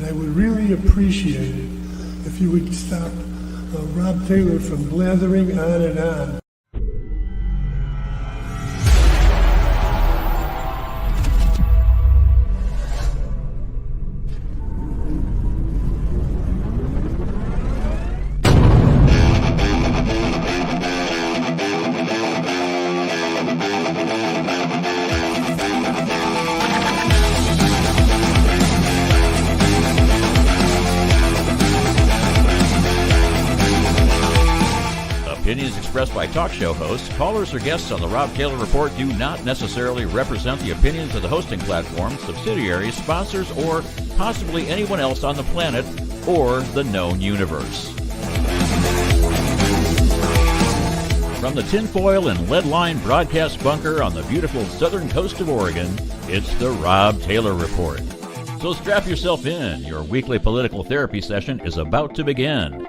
And I would really appreciate it if you would stop Rob Taylor from blathering on and on. Opinions expressed by talk show hosts, callers, or guests on the Rob Taylor Report do not necessarily represent the opinions of the hosting platform, subsidiaries, sponsors, or possibly anyone else on the planet or the known universe. From the tinfoil and lead-lined broadcast bunker on the beautiful southern coast of Oregon, it's the Rob Taylor Report. So strap yourself in. Your weekly political therapy session is about to begin.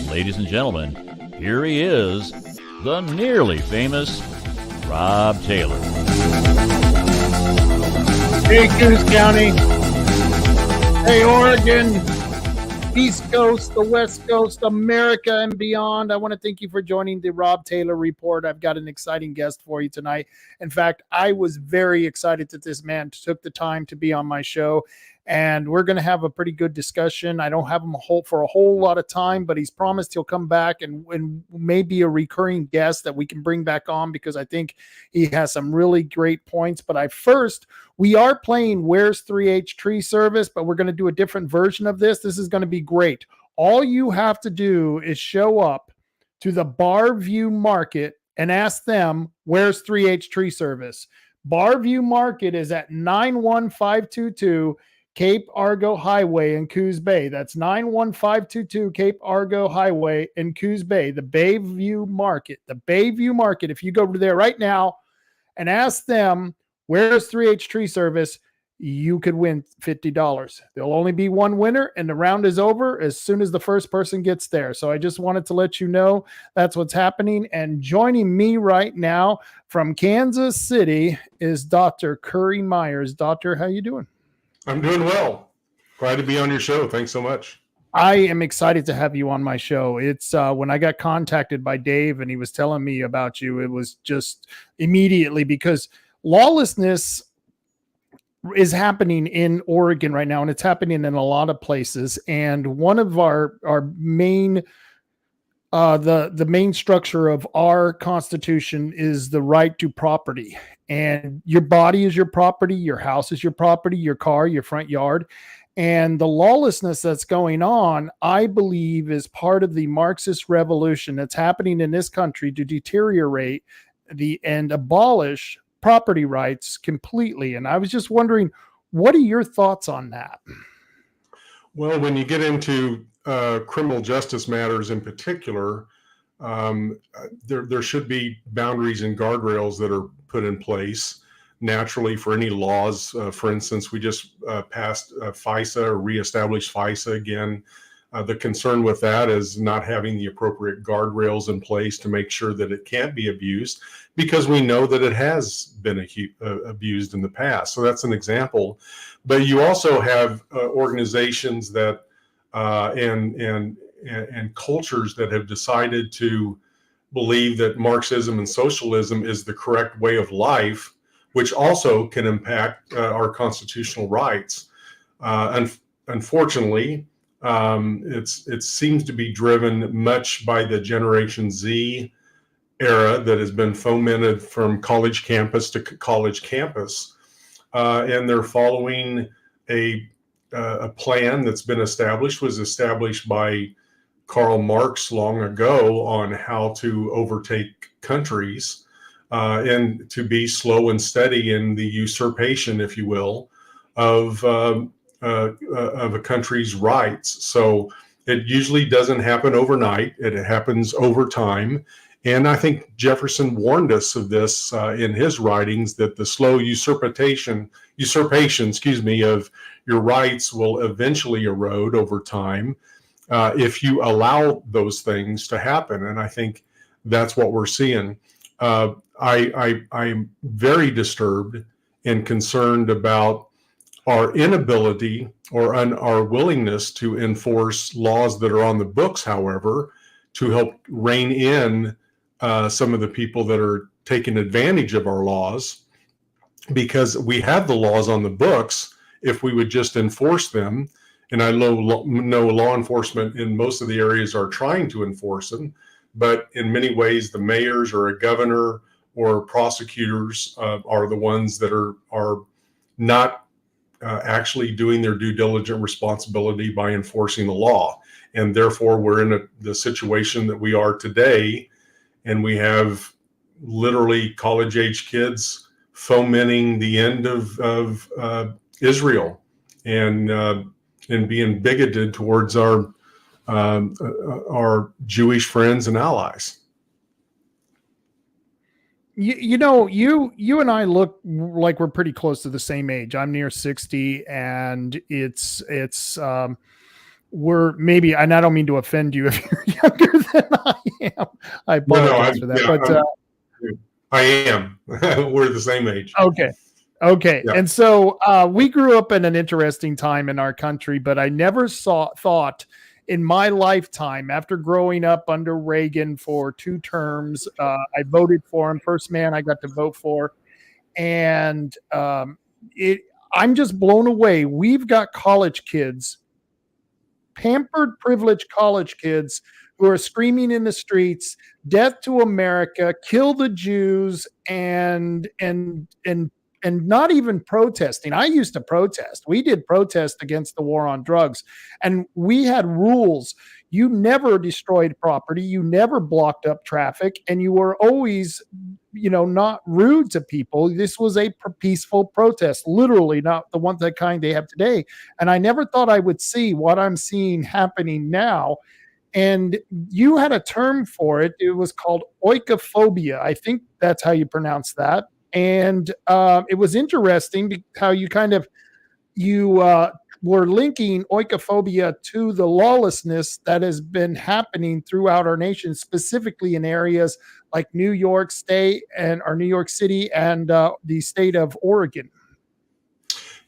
Ladies and gentlemen, here he is, the nearly famous Rob Taylor. Hey, Coos County. Hey, Oregon. East Coast, the West Coast, America, and beyond. I want to thank you for joining the Rob Taylor Report. I've got an exciting guest for you tonight. In fact, I was very excited that this man took the time to be on my show. And we're going to have a pretty good discussion. I don't have him for a whole lot of time, but he's promised he'll come back and maybe a recurring guest that we can bring back on, because I think he has some really great points. But we are playing Where's 3H Tree Service, but we're going to do a different version of this. This is going to be great. All you have to do is show up to the Barview Market and ask them, where's 3H Tree Service? Barview Market is at 91522 Cape Argo Highway in Coos Bay. That's 91522 Cape Argo Highway in Coos Bay, the Bayview Market. The Bayview Market. If you go over there right now and ask them, where's 3H Tree Service, you could win $50. There'll only be one winner, and the round is over as soon as the first person gets there. So I just wanted to let you know that's what's happening. And joining me right now from Kansas City is Dr. Currie Myers. Doctor, how you doing? I'm doing well. Glad to be on your show. Thanks so much. I am excited to have you on my show. It's when I got contacted by Dave and he was telling me about you, it was just immediately, because lawlessness is happening in Oregon right now, and it's happening in a lot of places. And one of our main the main structure of our Constitution is the right to property. And your body is your property, your house is your property, your car, your front yard. And the lawlessness that's going on, I believe, is part of the Marxist revolution that's happening in this country to deteriorate and abolish property rights completely. And I was just wondering, what are your thoughts on that? Well, when you get into criminal justice matters in particular, there should be boundaries and guardrails that are put in place naturally for any laws. For instance, we just passed FISA, or reestablished FISA again. The concern with that is not having the appropriate guardrails in place to make sure that it can't be abused, because we know that it has been abused in the past. So that's an example. But you also have organizations that and cultures that have decided to believe that Marxism and socialism is the correct way of life, which also can impact our constitutional rights. Unfortunately, it seems to be driven much by the Generation Z era that has been fomented from college campus to college campus, and they're following a plan that's been established, was established by Karl Marx long ago, on how to overtake countries and to be slow and steady in the usurpation, if you will, of a country's rights. So it usually doesn't happen overnight. It happens over time. And I think Jefferson warned us of this in his writings, that the slow usurpation, of your rights will eventually erode over time if you allow those things to happen. And I think that's what we're seeing. I'm very disturbed and concerned about our inability or our willingness to enforce laws that are on the books, however, to help rein in some of the people that are taking advantage of our laws, because we have the laws on the books. If we would just enforce them, and I know law enforcement in most of the areas are trying to enforce them, but in many ways the mayors or a governor or prosecutors are the ones that are not actually doing their due diligent responsibility by enforcing the law. And therefore we're in the situation that we are today, and we have literally college-age kids fomenting the end of Israel and being bigoted towards our Jewish friends and allies. You know, you and I look like we're pretty close to the same age. I'm near 60, and it's we're maybe, and I don't mean to offend you if you're younger than I am. I apologize for that, but I am. We're the same age. Okay. Yeah. And so we grew up in an interesting time in our country, but I never thought in my lifetime, after growing up under Reagan for 2 terms, I voted for him, first man I got to vote for. And I'm just blown away. We've got college kids, pampered, privileged college kids, who are screaming in the streets, "Death to America, kill the Jews," and not even protesting. I used to protest. We did protest against the war on drugs, and we had rules. You never destroyed property, you never blocked up traffic, and you were always, not rude to people. This was a peaceful protest, literally not the one kind they have today. And I never thought I would see what I'm seeing happening now. And you had a term for it. It was called oikophobia. I think that's how you pronounce that. And it was interesting how you were linking oikophobia to the lawlessness that has been happening throughout our nation, specifically in areas like New York State or New York City and the state of Oregon.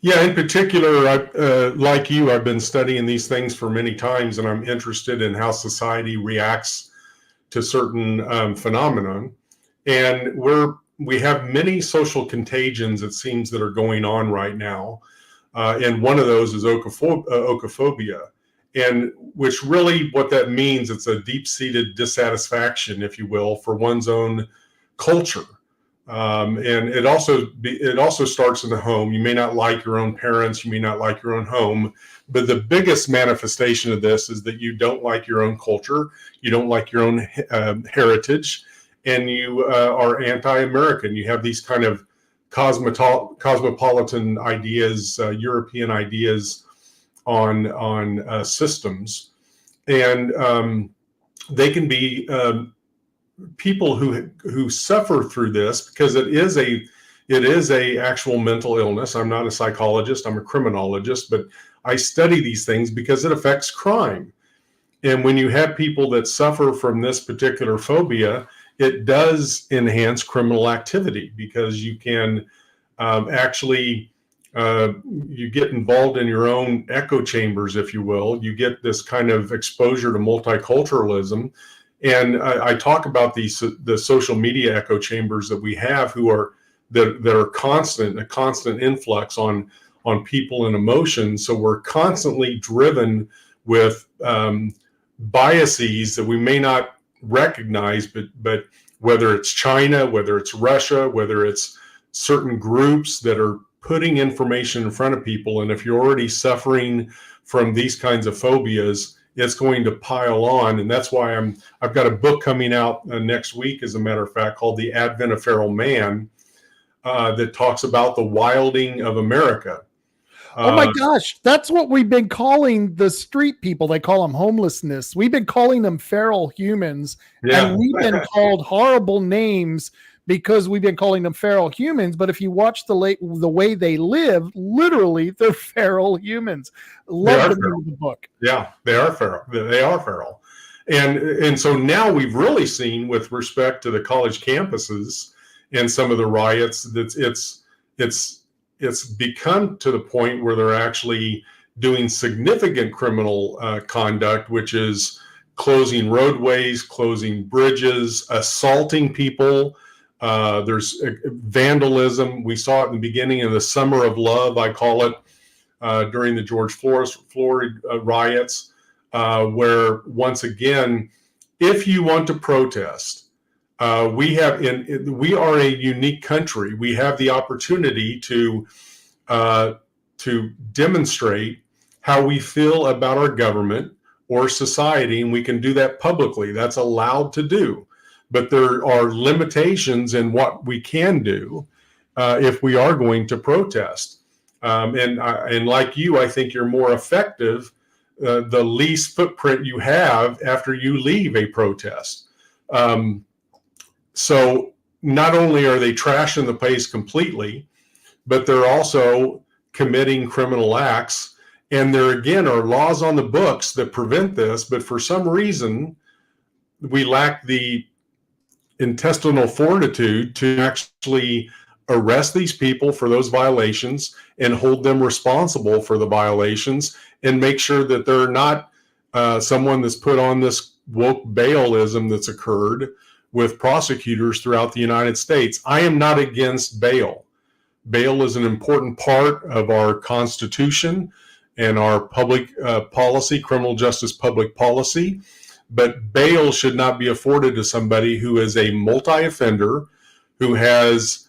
Yeah, in particular, like you, I've been studying these things for many times, and I'm interested in how society reacts to certain phenomenon. And we have many social contagions, it seems, that are going on right now. And one of those is oikophobia, and which really what that means, it's a deep-seated dissatisfaction, if you will, for one's own culture. And it also starts in the home. You may not like your own parents, you may not like your own home, but the biggest manifestation of this is that you don't like your own culture, you don't like your own heritage, and you are anti-American. You have these kind of cosmopolitan ideas, European ideas on systems, and they can be people who suffer through this because it is a actual mental illness. I'm not a psychologist, I'm a criminologist, but I study these things because it affects crime. And when you have people that suffer from this particular phobia, it does enhance criminal activity, because you can actually you get involved in your own echo chambers, if you will. You get this kind of exposure to multiculturalism. And I talk about the social media echo chambers that we have, that are a constant influx on people and emotions. So we're constantly driven with biases that we may not recognize, but whether it's China, whether it's Russia, whether it's certain groups that are putting information in front of people, and if you're already suffering from these kinds of phobias, it's going to pile on. And that's why I've got a book coming out next week, as a matter of fact, called The Advent of Feral Man, that talks about the wilding of America. Oh my gosh, that's what we've been calling the street people. They call them homelessness. We've been calling them feral humans, and we've been called horrible names because we've been calling them feral humans. But if you watch the way they live, literally, they're feral humans. Love the name of the book. Yeah, they are feral. They are feral. And so now we've really seen, with respect to the college campuses and some of the riots, that it's become to the point where they're actually doing significant criminal conduct, which is closing roadways, closing bridges, assaulting people. There's vandalism. We saw it in the beginning of the Summer of Love, I call it, during the George Floyd riots, where once again, if you want to protest, we are a unique country. We have the opportunity to demonstrate how we feel about our government or society, and we can do that publicly. That's allowed to do. But there are limitations in what we can do if we are going to protest. And like you, I think you're more effective the least footprint you have after you leave a protest. So not only are they trashing the place completely, but they're also committing criminal acts. And there again are laws on the books that prevent this, but for some reason we lack the intestinal fortitude to actually arrest these people for those violations and hold them responsible for the violations and make sure that they're not someone that's put on this woke bailism that's occurred with prosecutors throughout the United States. I am not against bail. Bail is an important part of our Constitution and our public policy, criminal justice public policy. But bail should not be afforded to somebody who is a multi-offender, who has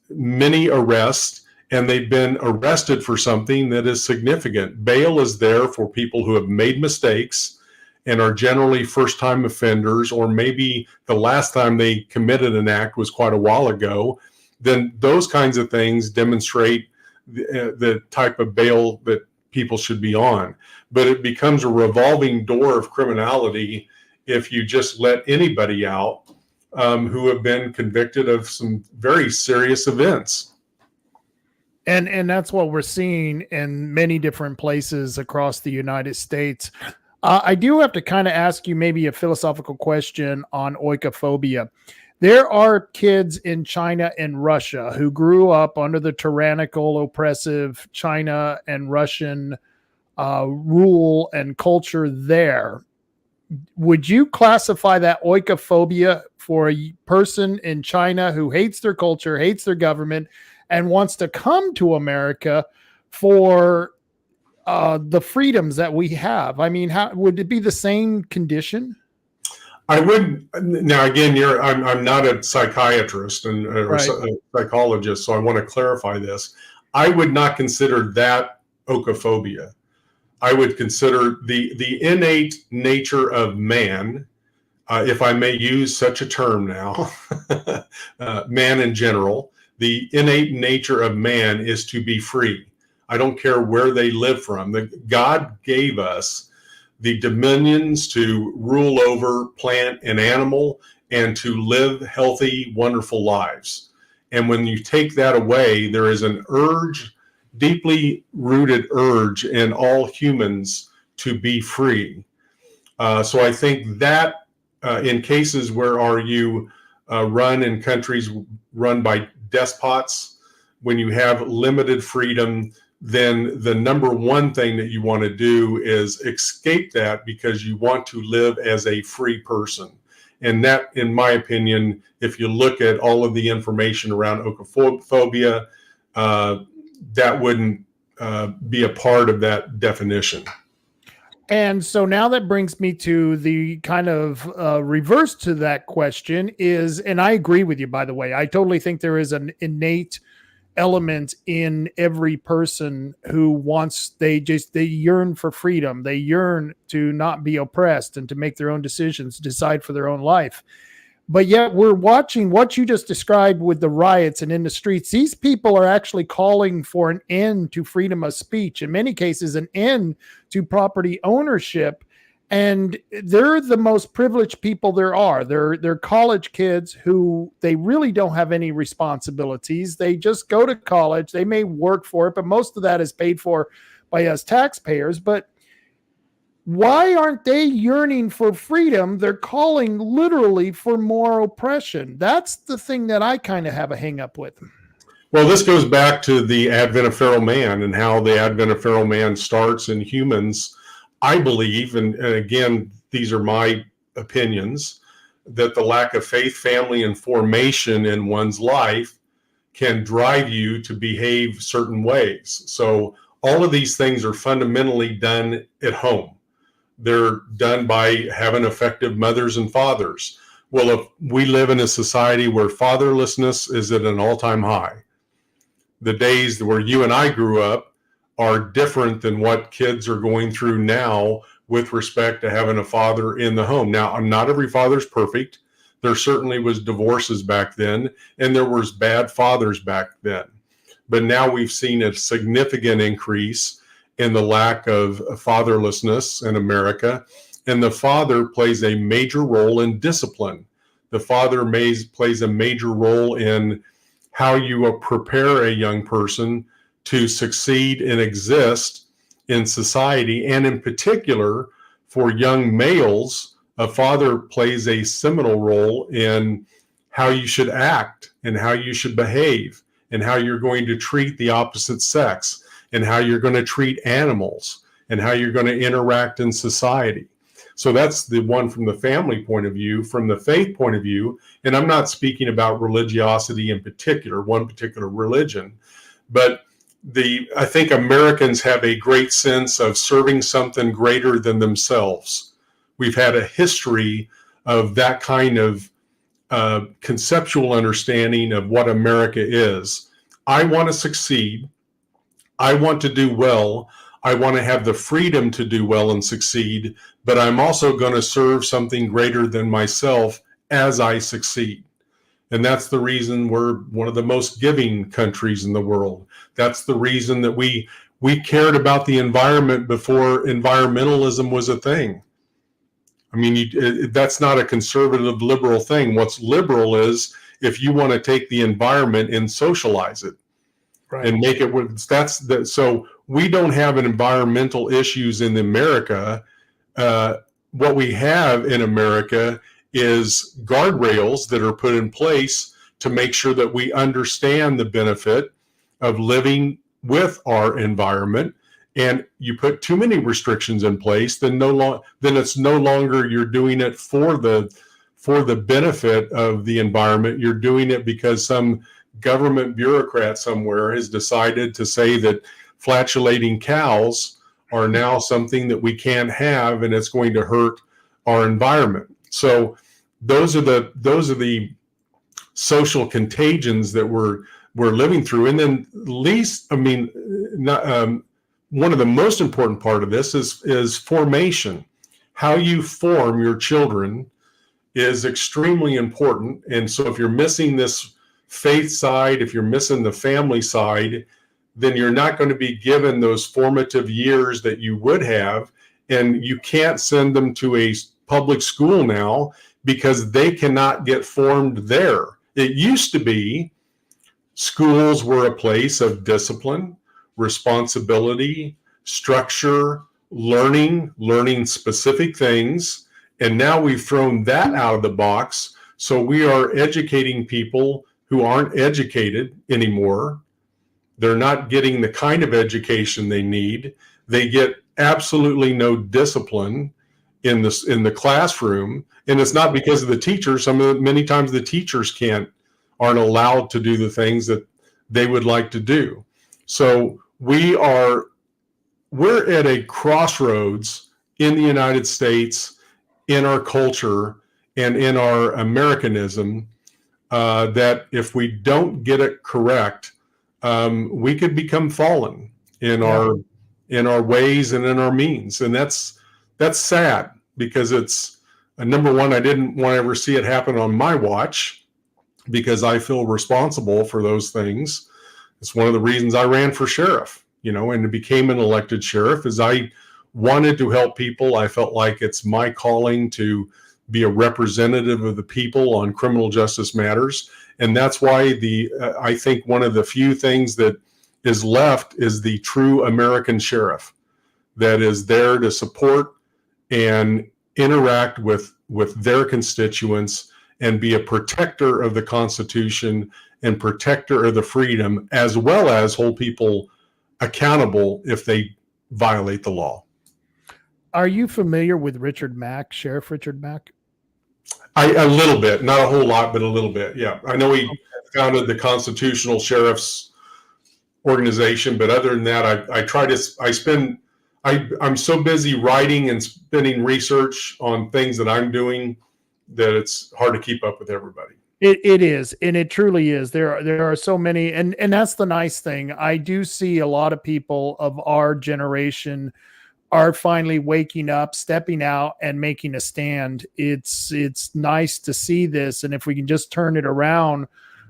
many arrests, and they've been arrested for something that is significant. Bail is there for people who have made mistakes and are generally first-time offenders, or maybe the last time they committed an act was quite a while ago. Then those kinds of things demonstrate the type of bail that people should be on. But it becomes a revolving door of criminality if you just let anybody out who have been convicted of some very serious events. And that's what we're seeing in many different places across the United States. I do have to kind of ask you maybe a philosophical question on oikophobia. There are kids in China and Russia who grew up under the tyrannical, oppressive China and Russian rule and culture there. Would you classify that oikophobia for a person in China who hates their culture, hates their government, and wants to come to America for the freedoms that we have? I mean, how would it be the same condition? I would. Now, again, I'm not a psychiatrist or Right. a psychologist, so I want to clarify this. I would not consider that oikophobia. I would consider the innate nature of man, if I may use such a term now, man in general. The innate nature of man is to be free. I don't care where they live from. God gave us the dominions to rule over plant and animal and to live healthy, wonderful lives. And when you take that away, there is an urge, deeply rooted urge in all humans to be free. So I think that in cases where you run in countries run by despots, when you have limited freedom, then the number one thing that you want to do is escape that because you want to live as a free person. And that, in my opinion, if you look at all of the information around oikophobia, that wouldn't be a part of that definition. And so now that brings me to the kind of reverse to that question is, and I agree with you, by the way, I totally think there is an innate element in every person who they yearn for freedom. They yearn to not be oppressed and to make their own decisions, decide for their own life. But yet we're watching what you just described with the riots and in the streets. These people are actually calling for an end to freedom of speech, in many cases, an end to property ownership. And they're the most privileged people there are. They're college kids who they really don't have any responsibilities. They just go to college. They may work for it, but most of that is paid for by us taxpayers. But why aren't they yearning for freedom? They're calling literally for more oppression. That's the thing that I kind of have a hang up with. Well, this goes back to the advent of feral man and how the advent of feral man starts in humans. I believe, and again, these are my opinions, that the lack of faith, family, and formation in one's life can drive you to behave certain ways. So all of these things are fundamentally done at home. They're done by having effective mothers and fathers. Well, if we live in a society where fatherlessness is at an all-time high, the days where you and I grew up are different than what kids are going through now with respect to having a father in the home. Now, not every father's perfect. There certainly was divorces back then, and there was bad fathers back then. But now we've seen a significant increase in the lack of fatherlessness in America, and the father plays a major role in discipline. The father plays a major role in how you prepare a young person to succeed and exist in society. And in particular, for young males, a father plays a seminal role in how you should act and how you should behave and how you're going to treat the opposite sex and how you're going to treat animals and how you're going to interact in society. So that's the one from the family point of view. From the faith point of view, and I'm not speaking about religiosity in particular, one particular religion, but I think Americans have a great sense of serving something greater than themselves. We've had a history of that kind of conceptual understanding of what America is. I want to succeed. I want to do well. I want to have the freedom to do well and succeed, but I'm also going to serve something greater than myself as I succeed. And that's the reason we're one of the most giving countries in the world. That's the reason that we cared about the environment before environmentalism was a thing. I mean, that's not a conservative liberal thing. What's liberal is if you want to take the environment and socialize it, right, and make it. So we don't have environmental issues in America. What we have in America is guardrails that are put in place to make sure that we understand the benefit of living with our environment. And you put too many restrictions in place, then it's no longer you're doing it for the benefit of the environment. You're doing it because some government bureaucrat somewhere has decided to say that flatulating cows are now something that we can't have, and it's going to hurt our environment. So those are the social contagions that we're living through. And then one of the most important part of this is formation. How you form your children is extremely important. And so if you're missing this faith side, if you're missing the family side, then you're not going to be given those formative years that you would have. And you can't send them to a public school now because they cannot get formed there. It used to be schools were a place of discipline, responsibility, structure, learning specific things. And now we've thrown that out of the box. So we are educating people who aren't educated anymore. They're not getting the kind of education they need. They get absolutely no discipline in the classroom. And it's not because of the teachers. Many times the teachers aren't allowed to do the things that they would like to do. So we're at a crossroads in the United States, in our culture, and in our Americanism, that if we don't get it correct, we could become fallen in our ways and in our means. And that's sad, because it's number one, I didn't want to ever see it happen on my watch, because I feel responsible for those things. It's one of the reasons I ran for sheriff, and became an elected sheriff, is I wanted to help people. I felt like it's my calling to be a representative of the people on criminal justice matters. And that's why I think one of the few things that is left is the true American sheriff that is there to support and interact with their constituents and be a protector of the Constitution and protector of the freedom, as well as hold people accountable if they violate the law. Are you familiar with Richard Mack, Sheriff Richard Mack? A little bit, not a whole lot, but a little bit. Yeah, I know he founded the Constitutional Sheriff's Organization, but other than that, I'm so busy writing and spending research on things that I'm doing that it's hard to keep up with everybody. It is, and it truly is. There are so many, and that's the nice thing. I do see a lot of people of our generation are finally waking up, stepping out, and making a stand. It's nice to see this, and if we can just turn it around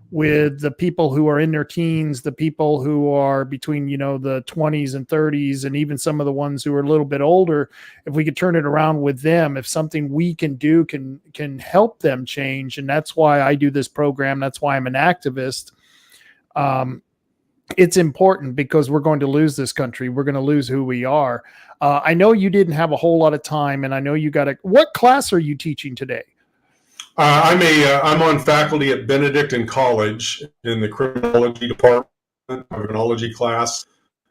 with the people who are in their teens, the people who are between, the 20s and 30s, and even some of the ones who are a little bit older, if we could turn it around with them, if something we can do can help them change. And that's why I do this program. That's why I'm an activist. It's important because we're going to lose this country. We're going to lose who we are. I know you didn't have a whole lot of time, and I know you what class are you teaching today? I'm on faculty at Benedictine College in the criminology department. I have a criminology class.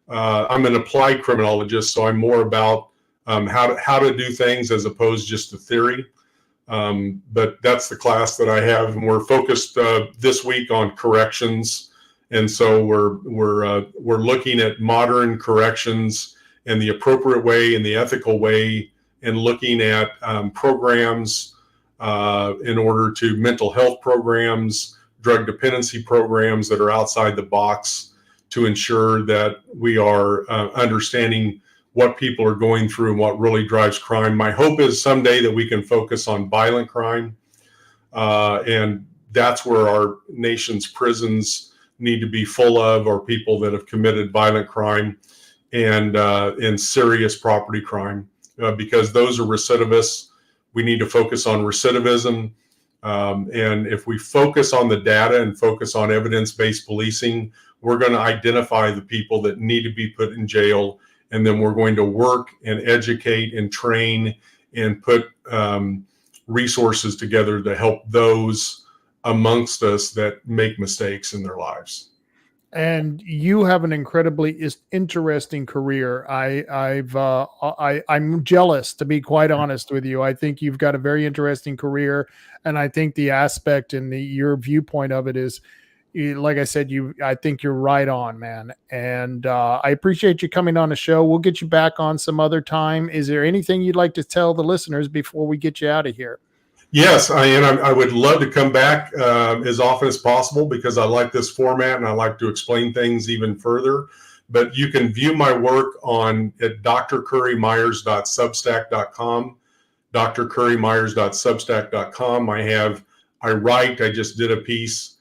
I'm an applied criminologist, so I'm more about how to do things as opposed just to theory. But that's the class that I have, and we're focused this week on corrections. And so we're looking at modern corrections and the appropriate way and the ethical way, and looking at programs in order to mental health programs, drug dependency programs that are outside the box, to ensure that we are understanding what people are going through and what really drives crime. My hope is someday that we can focus on violent crime, and that's where our nation's prisons need to be full of, are people that have committed violent crime and serious property crime, because those are recidivists. We need to focus on recidivism. And if we focus on the data and focus on evidence-based policing, we're going to identify the people that need to be put in jail. And then we're going to work and educate and train and put resources together to help those amongst us that make mistakes in their lives. And you have an incredibly interesting career. I'm jealous, to be quite honest with you. I think you've got a very interesting career, and I think the aspect and your viewpoint of it is, like I said, I think you're right on, man. And I appreciate you coming on the show. We'll get you back on some other time. Is there anything you'd like to tell the listeners before we get you out of here? Yes, I would love to come back as often as possible, because I like this format and I like to explain things even further. But you can view my work at drcurriemyers.substack.com, drcurriemyers.substack.com. I write. I just did a piece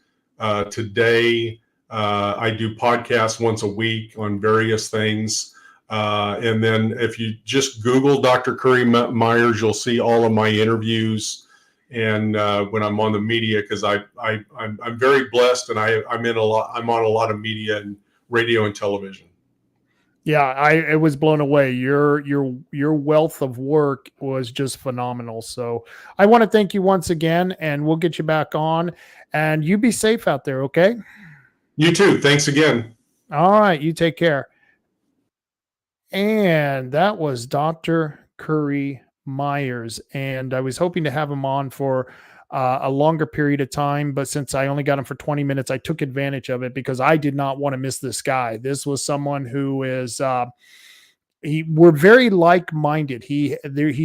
today. I do podcasts once a week on various things. And then if you just Google Dr. Currie Myers, you'll see all of my interviews. And when I'm on the media, because I'm very blessed, and I'm on a lot of media and radio and television. Yeah, I was blown away. Your wealth of work was just phenomenal. So I want to thank you once again, and we'll get you back on. And you be safe out there, okay? You too. Thanks again. All right, you take care. And that was Dr. Currie Myers, and I was hoping to have him on for a longer period of time, but since I only got him for 20 minutes, I took advantage of it because I did not want to miss this guy. This was someone who is we're very like-minded. He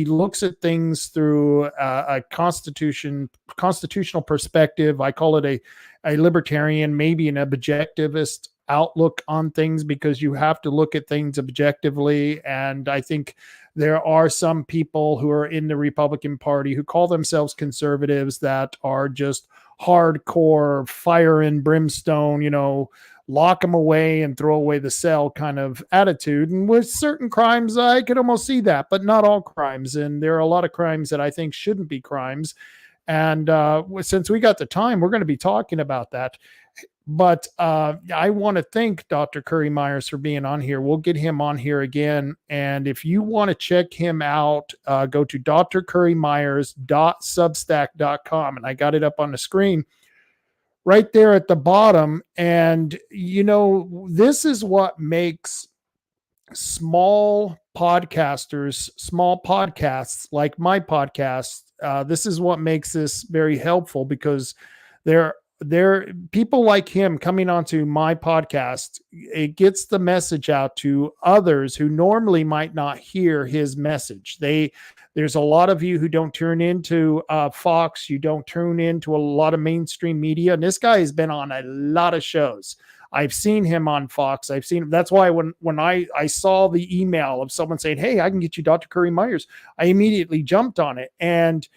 looks at things through a constitutional perspective. I call it a libertarian, maybe an objectivist outlook on things, because you have to look at things objectively. And I think there are some people who are in the Republican Party who call themselves conservatives that are just hardcore fire and brimstone, lock them away and throw away the cell kind of attitude. And with certain crimes, I could almost see that, but not all crimes. And there are a lot of crimes that I think shouldn't be crimes. And since we got the time, we're going to be talking about that. But I want to thank Dr. Currie Myers for being on here. We'll get him on here again. And if you want to check him out, go to drcurriemyers.substack.com. And I got it up on the screen right there at the bottom. And, you know, this is what makes small podcasters, small podcasts like my podcast. This is what makes this very helpful, because there people like him coming onto my podcast. It gets the message out to others who normally might not hear his message. There's a lot of you who don't tune into Fox. You don't tune into a lot of mainstream media. And this guy has been on a lot of shows. I've seen him on Fox. I've seen him. That's why when I saw the email of someone saying, "Hey, I can get you Dr. Currie Myers," I immediately jumped on it. And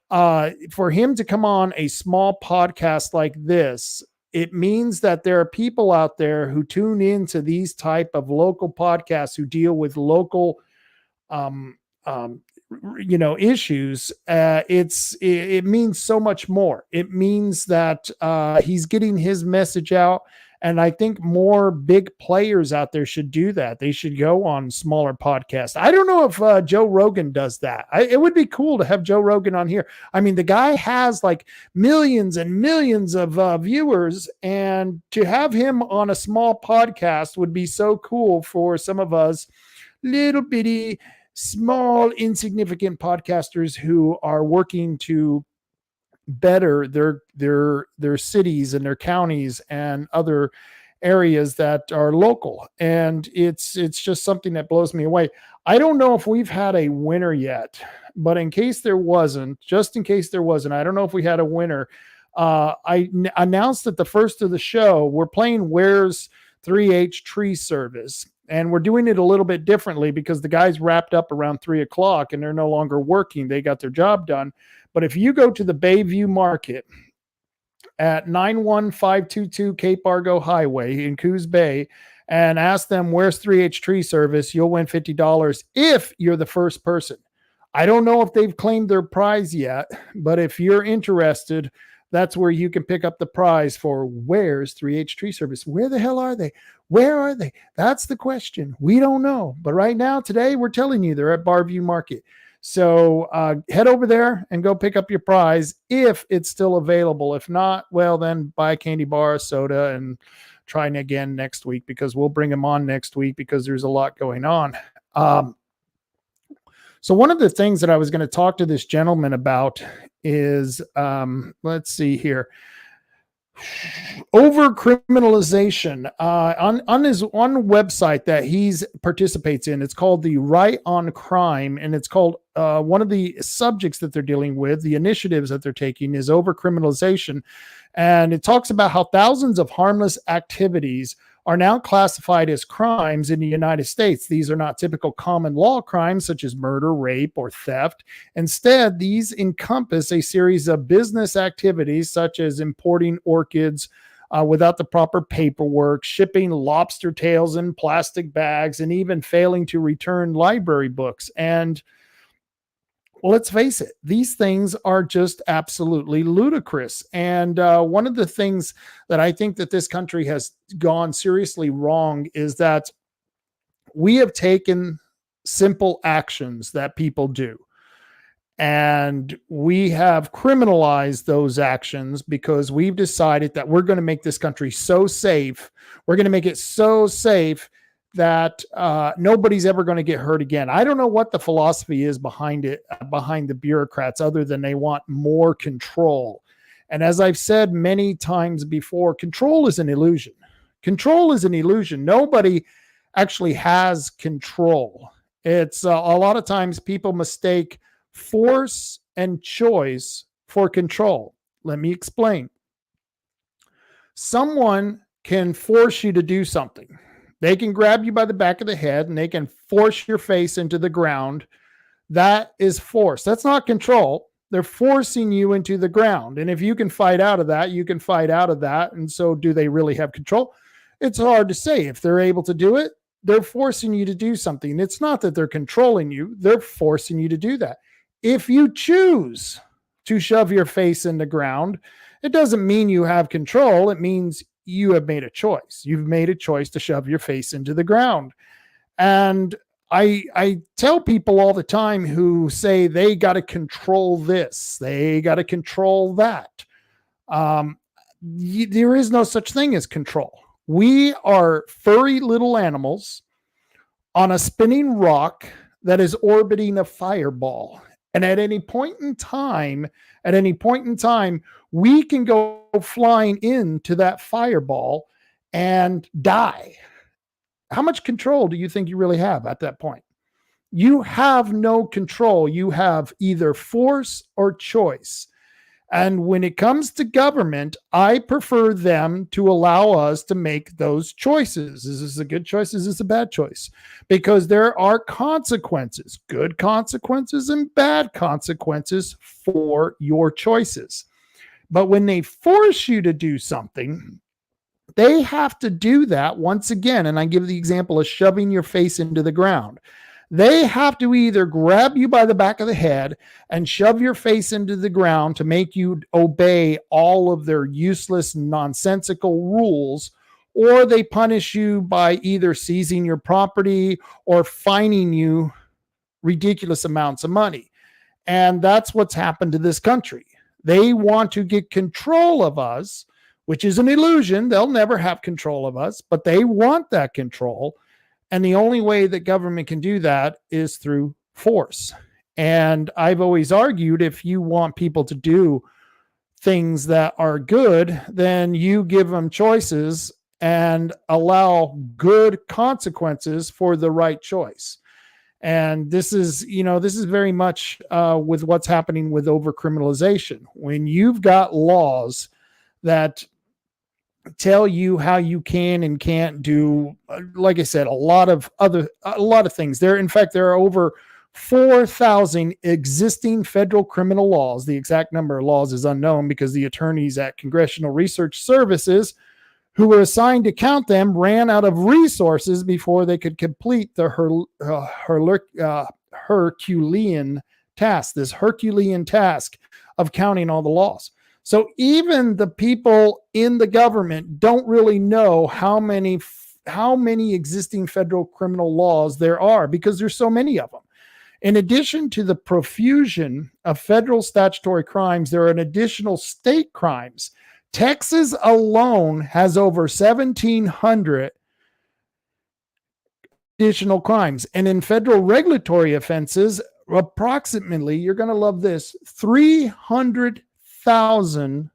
for him to come on a small podcast like this, it means that there are people out there who tune into these type of local podcasts who deal with local, issues. It means so much more. It means that he's getting his message out. And I think more big players out there should do that. They should go on smaller podcasts. I don't know if Joe Rogan does that. It would be cool to have Joe Rogan on here. I mean, the guy has like millions and millions of viewers, and to have him on a small podcast would be so cool for some of us little bitty, small, insignificant podcasters who are working to better their cities and their counties and other areas that are local. And it's just something that blows me away. I don't know if we've had a winner yet, but in case there wasn't, I don't know if we had a winner. I announced at the first of the show, we're playing Where's 3H Tree Service. And we're doing it a little bit differently because the guys wrapped up around 3:00 and they're no longer working. They got their job done. But if you go to the Bayview Market at 91522 Cape Argo Highway in Coos Bay and ask them, "Where's 3H Tree Service?" you'll win $50 if you're the first person. I don't know if they've claimed their prize yet, but if you're interested, that's where you can pick up the prize for Where's 3H Tree Service. Where the hell are they? Where are they? That's the question. We don't know. But right now, today, we're telling you they're at Barview Market. So head over there and go pick up your prize if it's still available. If not, well, then buy a candy bar, a soda, and try again next week, because we'll bring them on next week because there's a lot going on. So one of the things that I was going to talk to this gentleman about is, let's see here, over criminalization on his one website that he's participates in. It's called the Right on Crime, and it's called one of the subjects that they're dealing with, the initiatives that they're taking, is over criminalization. And it talks about how thousands of harmless activities are now classified as crimes in the United States. These are not typical common law crimes such as murder, rape, or theft. Instead, these encompass a series of business activities such as importing orchids without the proper paperwork, shipping lobster tails in plastic bags, and even failing to return library books. And well, let's face it, these things are just absolutely ludicrous. And one of the things that I think that this country has gone seriously wrong is that we have taken simple actions that people do, and we have criminalized those actions because we've decided that we're going to make this country so safe. We're going to make it so safe that nobody's ever going to get hurt again. I don't know what the philosophy is behind it, behind the bureaucrats, other than they want more control. And as I've said many times before, control is an illusion. Control is an illusion. Nobody actually has control. It's a lot of times people mistake force and choice for control. Let me explain. Someone can force you to do something. They can grab you by the back of the head and they can force your face into the ground. That is force. That's not control. They're forcing you into the ground. And if you can fight out of that, you can fight out of that. And so do they really have control? It's hard to say. If they're able to do it, they're forcing you to do something. It's not that they're controlling you. They're forcing you to do that. If you choose to shove your face in the ground, it doesn't mean you have control. It means you have made a choice. You've made a choice to shove your face into the ground. And I tell people all the time who say they got to control this, they got to control that. There is no such thing as control. We are furry little animals on a spinning rock that is orbiting a fireball. And at any point in time, we can go flying into that fireball and die. How much control do you think you really have at that point? You have no control. You have either force or choice. And when it comes to government, I prefer them to allow us to make those choices. Is this a good choice? Is this a bad choice? Because there are consequences, good consequences and bad consequences for your choices. But when they force you to do something, they have to do that once again. And I give the example of shoving your face into the ground. They have to either grab you by the back of the head and shove your face into the ground to make you obey all of their useless, nonsensical rules, or they punish you by either seizing your property or fining you ridiculous amounts of money. And that's what's happened to this country. They want to get control of us, which is an illusion. They'll never have control of us, but they want that control. And the only way that government can do that is through force. And I've always argued, if you want people to do things that are good, then you give them choices and allow good consequences for the right choice. And this is very much with what's happening with overcriminalization. When you've got laws that tell you how you can and can't do, like I said, a lot of things. There are over 4,000 existing federal criminal laws. The exact number of laws is unknown because the attorneys at Congressional Research Services, who were assigned to count them, ran out of resources before they could complete the Herculean task of counting all the laws. So even the people in the government don't really know how many existing federal criminal laws there are, because there's so many of them. In addition to the profusion of federal statutory crimes, there are an additional state crimes. Texas alone has over 1,700 additional crimes. And in federal regulatory offenses, approximately, you're going to love this, 300,000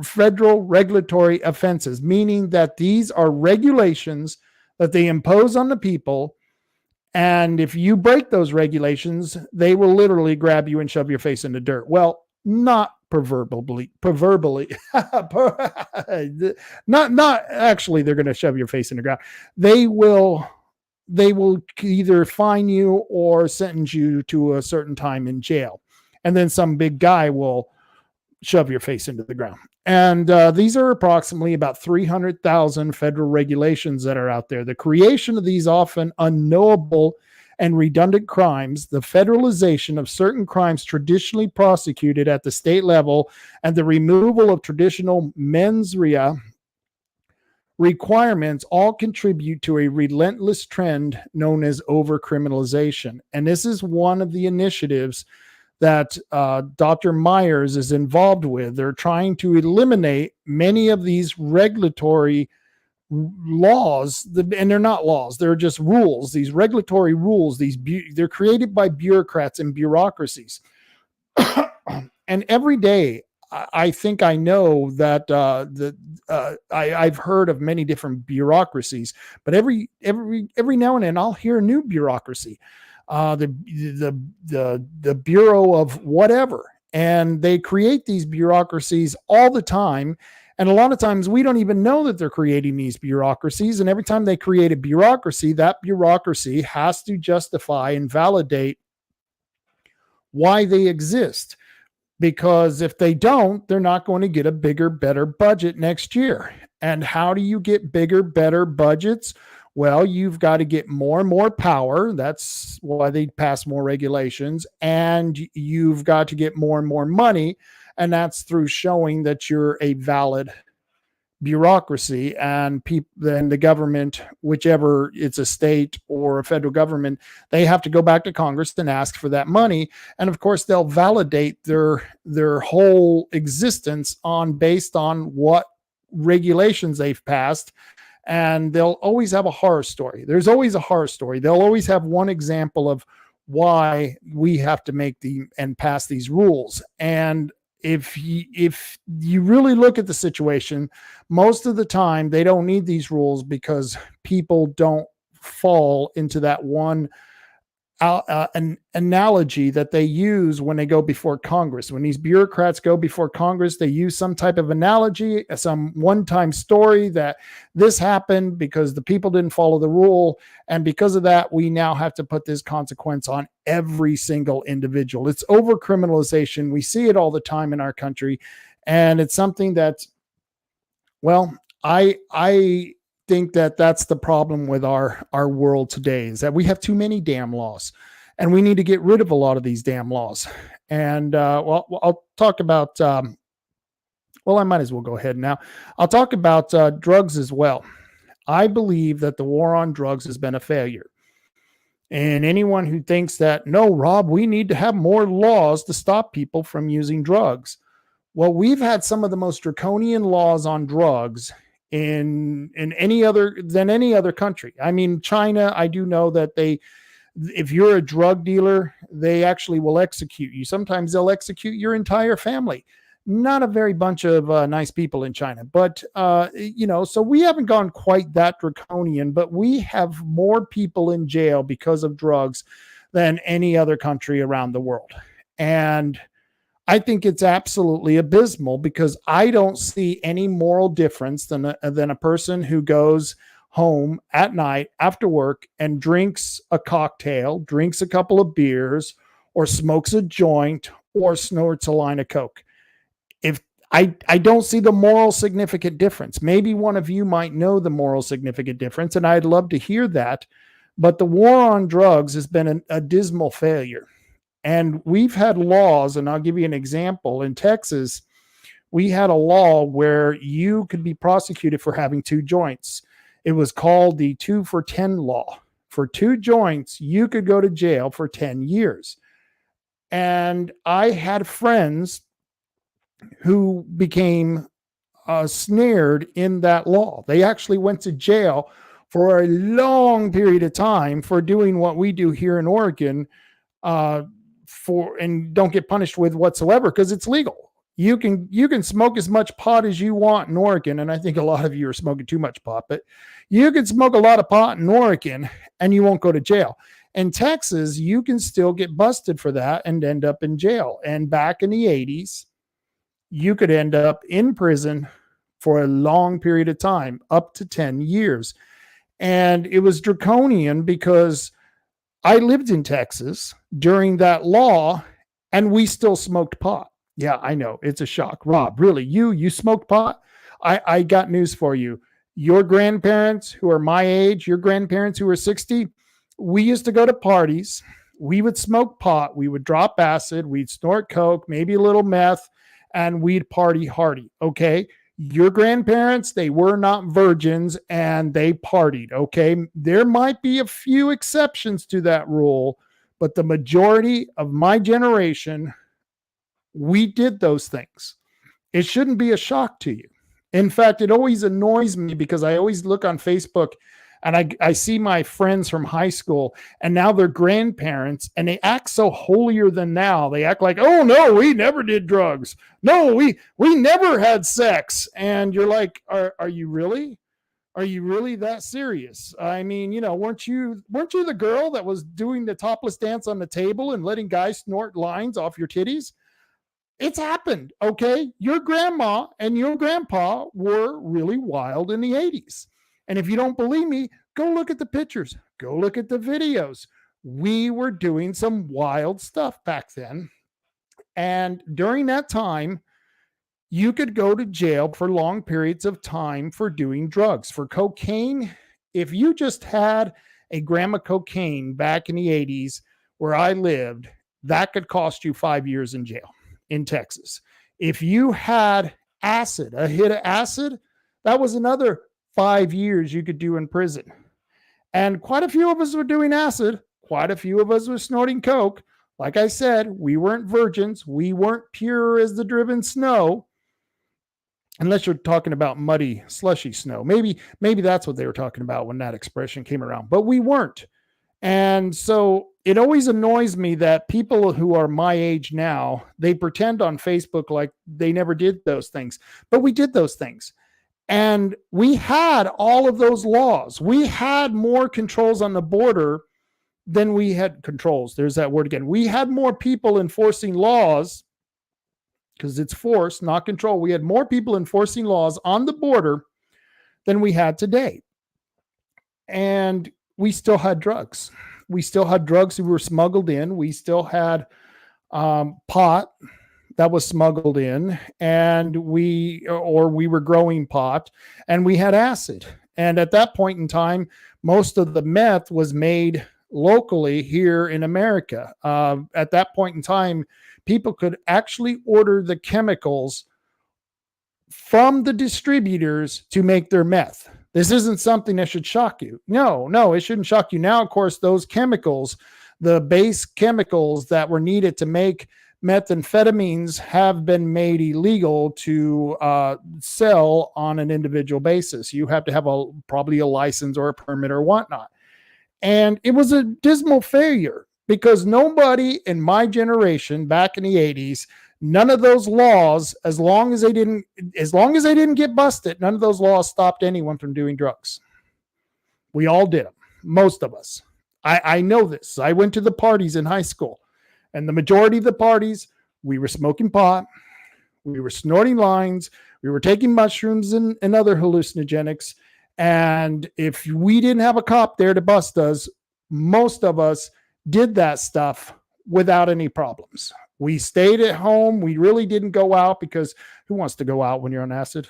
federal regulatory offenses, meaning that these are regulations that they impose on the people. And if you break those regulations, they will literally grab you and shove your face in the dirt. Well, not proverbially, not actually, they're going to shove your face in the ground. They will either fine you or sentence you to a certain time in jail. And then some big guy will shove your face into the ground. And these are approximately about 300,000 federal regulations that are out there. The creation of these often unknowable and redundant crimes, the federalization of certain crimes traditionally prosecuted at the state level, and the removal of traditional mens rea requirements all contribute to a relentless trend known as overcriminalization. And this is one of the initiatives that Dr. Myers is involved with. They're trying to eliminate many of these regulatory laws, and they're not laws, they're just rules. These regulatory rules, they're created by bureaucrats and bureaucracies. And every day, I think I know that I've heard of many different bureaucracies, but every now and then I'll hear a new bureaucracy. The Bureau of whatever, and they create these bureaucracies all the time. And a lot of times we don't even know that they're creating these bureaucracies. And every time they create a bureaucracy, that bureaucracy has to justify and validate why they exist. Because if they don't, they're not going to get a bigger, better budget next year. And how do you get bigger, better budgets? Well, you've got to get more and more power. That's why they pass more regulations. And you've got to get more and more money. And that's through showing that you're a valid bureaucracy and then the government, whichever it's a state or a federal government, they have to go back to Congress and ask for that money. And of course, they'll validate their whole existence based on what regulations they've passed. And they'll always have a horror story. There's always a horror story. They'll always have one example of why we have to make and pass these rules. And if you really look at the situation, most of the time they don't need these rules because people don't fall into that one an analogy that they use when they go before Congress. When these bureaucrats go before Congress, they use some type of analogy, some one-time story that this happened because the people didn't follow the rule. And because of that, we now have to put this consequence on every single individual. It's over-criminalization. We see it all the time in our country. And it's something that, well, I think that that's the problem with our world today, is that we have too many damn laws, and we need to get rid of a lot of these damn laws. And I'll talk about I might as well go ahead now. I'll talk about drugs as well. I believe that the war on drugs has been a failure. And anyone who thinks that, no, Rob, we need to have more laws to stop people from using drugs. Well, we've had some of the most draconian laws on drugs in any other country. I mean, China, I do know that if you're a drug dealer, they actually will execute you. Sometimes they'll execute your entire family. Not a very bunch of nice people in China, but so we haven't gone quite that draconian, but we have more people in jail because of drugs than any other country around the world. And I think it's absolutely abysmal, because I don't see any moral difference than a person who goes home at night after work and drinks a cocktail, drinks a couple of beers, or smokes a joint, or snorts a line of coke. If I don't see the moral significant difference. Maybe one of you might know the moral significant difference, and I'd love to hear that. But the war on drugs has been a dismal failure. And we've had laws, and I'll give you an example. In Texas, we had a law where you could be prosecuted for having 2 joints. It was called the 2 for 10 law. For 2 joints, you could go to jail for 10 years. And I had friends who became snared in that law. They actually went to jail for a long period of time for doing what we do here in Oregon, and don't get punished with whatsoever, because it's legal. You can smoke as much pot as you want in Oregon, and I think a lot of you are smoking too much pot, but you can smoke a lot of pot in Oregon and you won't go to jail. In Texas, you can still get busted for that and end up in jail. And back in the 80s, you could end up in prison for a long period of time, up to 10 years. And it was draconian because I lived in Texas during that law, and we still smoked pot. Yeah, I know. It's a shock. Rob, really? You smoked pot? I got news for you. Your grandparents who are my age, your grandparents who are 60, we used to go to parties. We would smoke pot. We would drop acid. We'd snort coke, maybe a little meth, and we'd party hardy. Okay. Your grandparents, they were not virgins and they partied. Okay. There might be a few exceptions to that rule, but the majority of my generation, we did those things. It shouldn't be a shock to you. In fact, it always annoys me because I always look on Facebook and I see my friends from high school, and now they're grandparents, and they act so holier than thou. They act like, oh, no, we never did drugs. No, we never had sex. And you're like, are you really? Are you really that serious? I mean, weren't you the girl that was doing the topless dance on the table and letting guys snort lines off your titties? It's happened, okay? Your grandma and your grandpa were really wild in the 80s. And if you don't believe me, go look at the pictures. Go look at the videos. We were doing some wild stuff back then. And during that time, you could go to jail for long periods of time for doing drugs. For cocaine, if you just had a gram of cocaine back in the 80s where I lived, that could cost you 5 years in jail in Texas. If you had acid, a hit of acid, that was another 5 years you could do in prison. And quite a few of us were doing acid. Quite a few of us were snorting coke. Like I said, we weren't virgins. We weren't pure as the driven snow. Unless you're talking about muddy, slushy snow. Maybe that's what they were talking about when that expression came around. But we weren't. And so it always annoys me that people who are my age now, they pretend on Facebook like they never did those things. But we did those things. And we had all of those laws. We had more controls on the border than we had controls. There's that word again. We had more people enforcing laws, because it's force, not control. We had more people enforcing laws on the border than we had today. And we still had drugs. We still had drugs that were smuggled in. We still had pot that was smuggled in, and we were growing pot, and we had acid. And at that point in time, most of the meth was made locally here in America. At that point in time, people could actually order the chemicals from the distributors to make their meth. This isn't something that should shock you. No, it shouldn't shock you. Now, of course, those chemicals, the base chemicals that were needed to make methamphetamines, have been made illegal to sell on an individual basis. You have to have probably a license or a permit or whatnot. And it was a dismal failure, because nobody in my generation back in the 80s, none of those laws, as long as they didn't get busted, none of those laws stopped anyone from doing drugs. We all did them, most of us. I know this. I went to the parties in high school, and the majority of the parties, we were smoking pot, we were snorting lines, we were taking mushrooms and other hallucinogenics. And if we didn't have a cop there to bust us, most of us did that stuff without any problems. We stayed at home. We really didn't go out, because who wants to go out when you're on acid?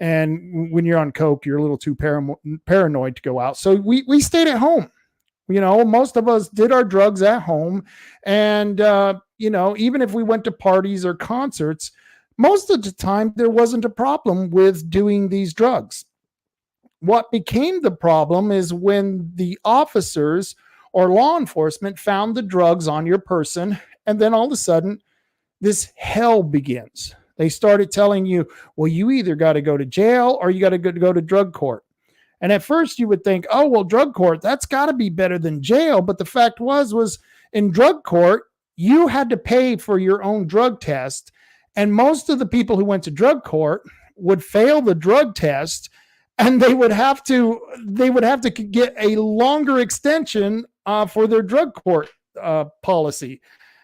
And when you're on coke, you're a little too paranoid to go out. So we stayed at home. You know, most of us did our drugs at home. And, even if we went to parties or concerts, most of the time there wasn't a problem with doing these drugs. What became the problem is when the officers or law enforcement found the drugs on your person, and then all of a sudden, this hell begins. They started telling you, well, you either got to go to jail or you got to go to drug court. And at first you would think, oh, well, drug court, that's got to be better than jail. But the fact was in drug court, you had to pay for your own drug test. And most of the people who went to drug court would fail the drug test, and they would have to get a longer extension for their drug court policy.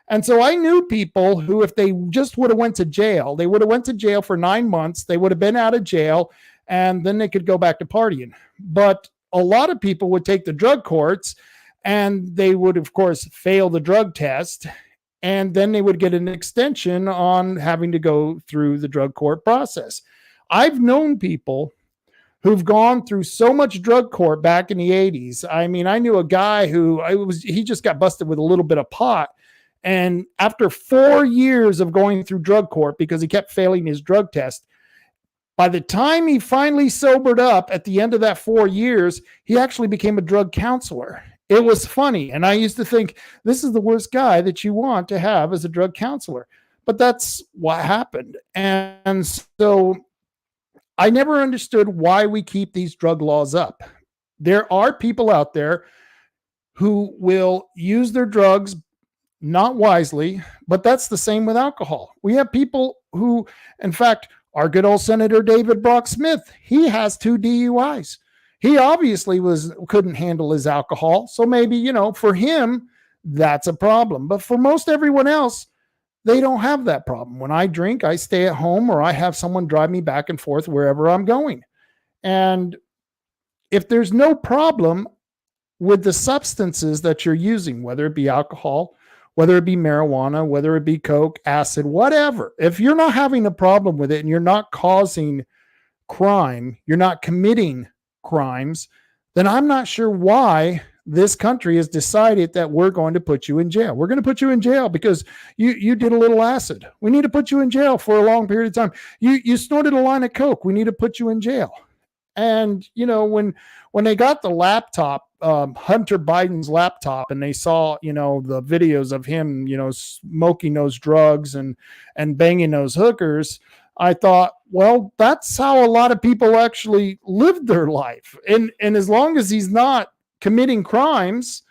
And so I knew people who, if they just would have went to jail, they would have went to jail for 9 months. They would have been out of jail, and then they could go back to partying. But a lot of people would take the drug courts, and they would, of course, fail the drug test, and then they would get an extension on having to go through the drug court process. I've known people who've gone through so much drug court back in the 80s. I mean, I knew a guy he just got busted with a little bit of pot. And after 4 years of going through drug court, because he kept failing his drug test, by the time he finally sobered up at the end of that 4 years, he actually became a drug counselor. It was funny. And I used to think, this is the worst guy that you want to have as a drug counselor. But that's what happened. And so I never understood why we keep these drug laws up. There are people out there who will use their drugs not wisely, but that's the same with alcohol. We have people who, in fact, our good old Senator David Brock Smith, he has 2 DUIs. He obviously couldn't handle his alcohol. So maybe, for him, that's a problem. But for most everyone else, they don't have that problem. When I drink, I stay at home, or I have someone drive me back and forth wherever I'm going. And if there's no problem with the substances that you're using, whether it be alcohol, whether it be marijuana, whether it be coke, acid, whatever, if you're not having a problem with it and you're not causing crime, you're not committing crimes, then I'm not sure why this country has decided that we're going to put you in jail. We're going to put you in jail because you did a little acid. We need to put you in jail for a long period of time. You snorted a line of coke. We need to put you in jail. And, when they got the laptop, Hunter Biden's laptop, and they saw, the videos of him, smoking those drugs and banging those hookers, I thought, well, that's how a lot of people actually live their life. And as long as he's not committing crimes,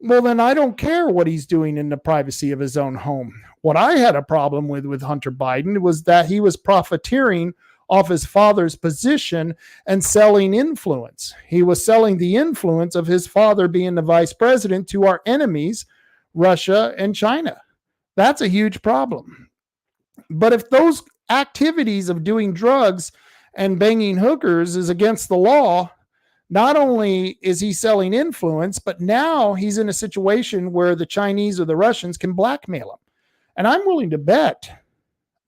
well, then I don't care what he's doing in the privacy of his own home. What I had a problem with Hunter Biden was that he was profiteering off his father's position and selling influence. He was selling the influence of his father being the vice president to our enemies, Russia and China. That's a huge problem. But if those activities of doing drugs and banging hookers is against the law, not only is he selling influence, but now he's in a situation where the Chinese or the Russians can blackmail him. And I'm willing to bet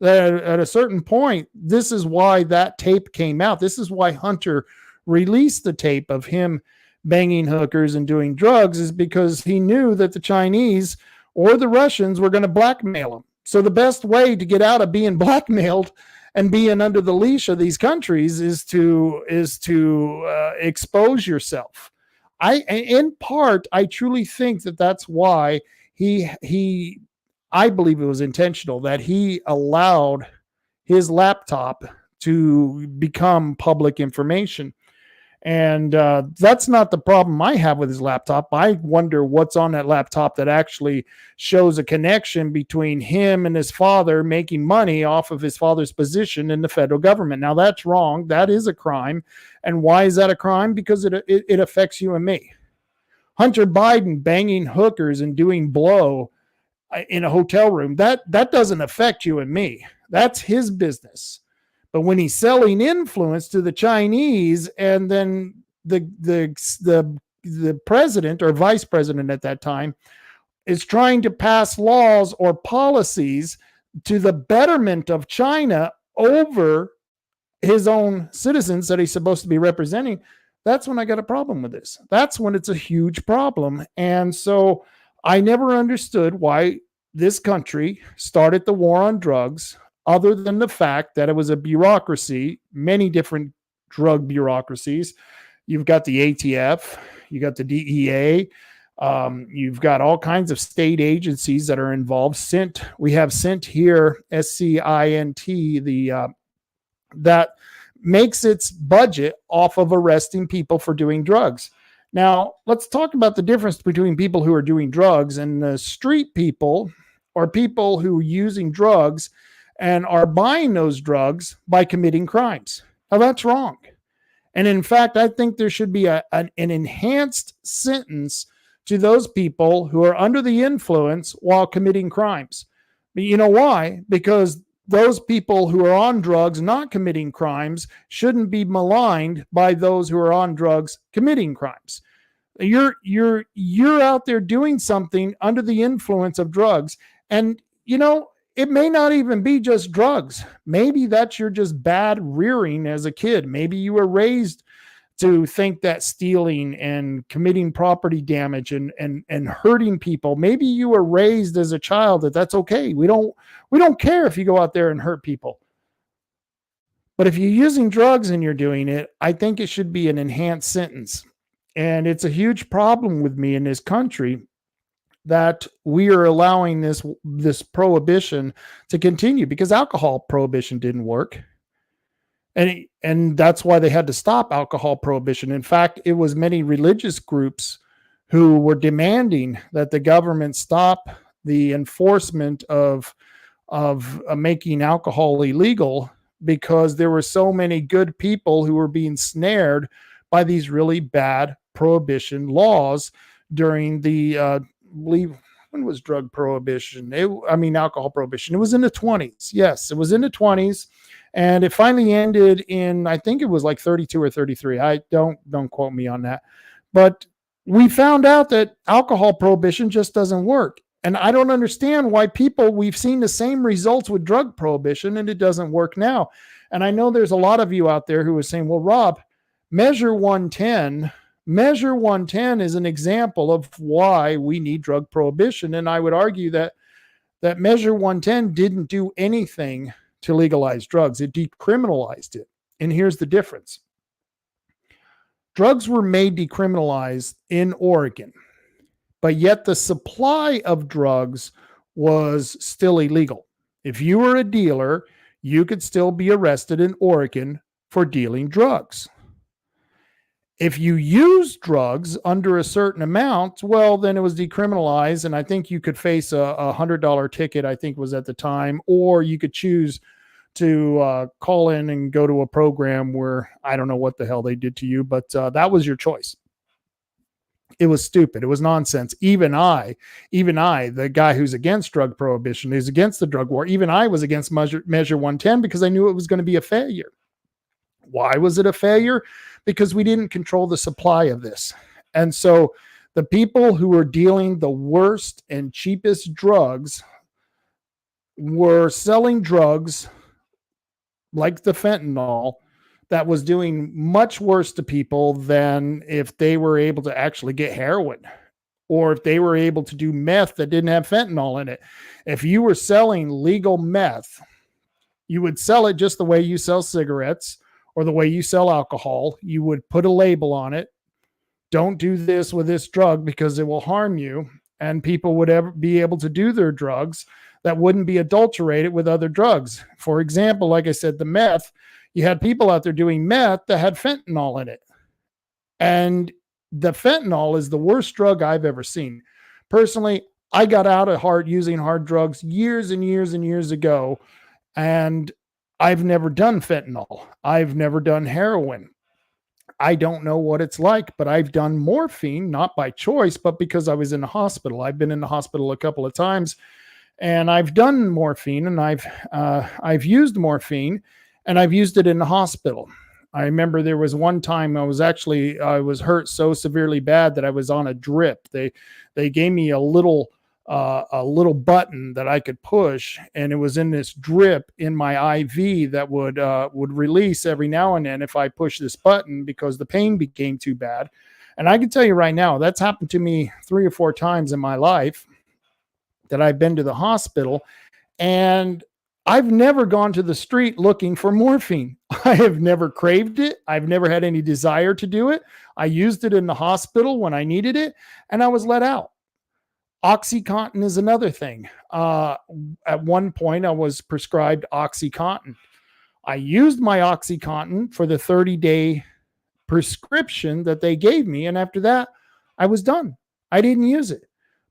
that at a certain point, this is why that tape came out. This is why Hunter released the tape of him banging hookers and doing drugs, is because he knew that the Chinese or the Russians were going to blackmail him. So the best way to get out of being blackmailed and being under the leash of these countries is to expose yourself. In part, I truly think that that's why I believe it was intentional that he allowed his laptop to become public information. And that's not the problem I have with his laptop. I wonder what's on that laptop that actually shows a connection between him and his father making money off of his father's position in the federal government. Now, that's wrong. That is a crime. And why is that a crime? Because it affects you and me. Hunter Biden banging hookers and doing blow in a hotel room, that doesn't affect you and me. That's his business. But when he's selling influence to the Chinese, and then the president or vice president at that time is trying to pass laws or policies to the betterment of China over his own citizens that he's supposed to be representing, that's when I got a problem with this. That's when it's a huge problem. And so I never understood why this country started the war on drugs, other than the fact that it was a bureaucracy, many different drug bureaucracies. You've got the ATF, you got the DEA, you've got all kinds of state agencies that are involved. We have SCINT here, SCINT, that makes its budget off of arresting people for doing drugs. Now, let's talk about the difference between people who are doing drugs and the street people, or people who are using drugs and are buying those drugs by committing crimes. Now, that's wrong. And in fact, I think there should be an enhanced sentence to those people who are under the influence while committing crimes. But you know why? Because those people who are on drugs not committing crimes shouldn't be maligned by those who are on drugs committing crimes. You're out there doing something under the influence of drugs. And, it may not even be just drugs. Maybe that's your just bad rearing as a kid. Maybe you were raised to think that stealing and committing property damage and hurting people, maybe you were raised as a child that that's okay. We don't care if you go out there and hurt people. But if you're using drugs and you're doing it, I think it should be an enhanced sentence. And it's a huge problem with me in this country that we are allowing this prohibition to continue, because alcohol prohibition didn't work. And that's why they had to stop alcohol prohibition. In fact, it was many religious groups who were demanding that the government stop the enforcement of making alcohol illegal, because there were so many good people who were being snared by these really bad prohibition laws during the when was drug prohibition? Alcohol prohibition. It was in the 20s. Yes, it was in the 20s. And it finally ended in, I think it was like 32 or 33. I don't quote me on that. But we found out that alcohol prohibition just doesn't work. And I don't understand why we've seen the same results with drug prohibition and it doesn't work now. And I know there's a lot of you out there who are saying, well, Rob, Measure 110 is an example of why we need drug prohibition. And I would argue that Measure 110 didn't do anything to legalize drugs. It decriminalized it. And here's the difference. drugs were made decriminalized in Oregon, but yet the supply of drugs was still illegal. If you were a dealer, you could still be arrested in Oregon for dealing drugs. If you use drugs under a certain amount, well, then it was decriminalized, and I think you could face a $100 ticket, I think was at the time, or you could choose to call in and go to a program where I don't know what the hell they did to you, but that was your choice. It was stupid. It was nonsense. Even I, the guy who's against drug prohibition, who's against the drug war, even I was against Measure 110 because I knew it was going to be a failure. Why was it a failure? Because we didn't control the supply of this. And so the people who were dealing the worst and cheapest drugs were selling drugs like the fentanyl that was doing much worse to people than if they were able to actually get heroin, or if they were able to do meth that didn't have fentanyl in it. If you were selling legal meth, you would sell it just the way you sell cigarettes or the way you sell alcohol. You would put a label on it. Don't do this with this drug because it will harm you. And people would ever be able to do their drugs that wouldn't be adulterated with other drugs. For example, like I said, the meth, you had people out there doing meth that had fentanyl in it. And the fentanyl is the worst drug I've ever seen. Personally, I got out of using hard drugs years and years and years ago, and I've never done fentanyl. I've never done heroin. I don't know what it's like, but I've done morphine, not by choice, but because I was in the hospital. I've been in the hospital a couple of times, and I've done morphine, and I've used morphine, and I've used it in the hospital. I remember there was one time I was hurt so severely bad that I was on a drip. They gave me a little button that I could push, and it was in this drip in my IV that would release every now and then if I push this button because the pain became too bad. And I can tell you right now, that's happened to me 3 or 4 times in my life that I've been to the hospital, and I've never gone to the street looking for morphine. I have never craved it. I've never had any desire to do it. I used it in the hospital when I needed it, and I was let out. OxyContin is another thing. At one point, I was prescribed OxyContin. I used my OxyContin for the 30-day prescription that they gave me, and after that, I was done. I didn't use it.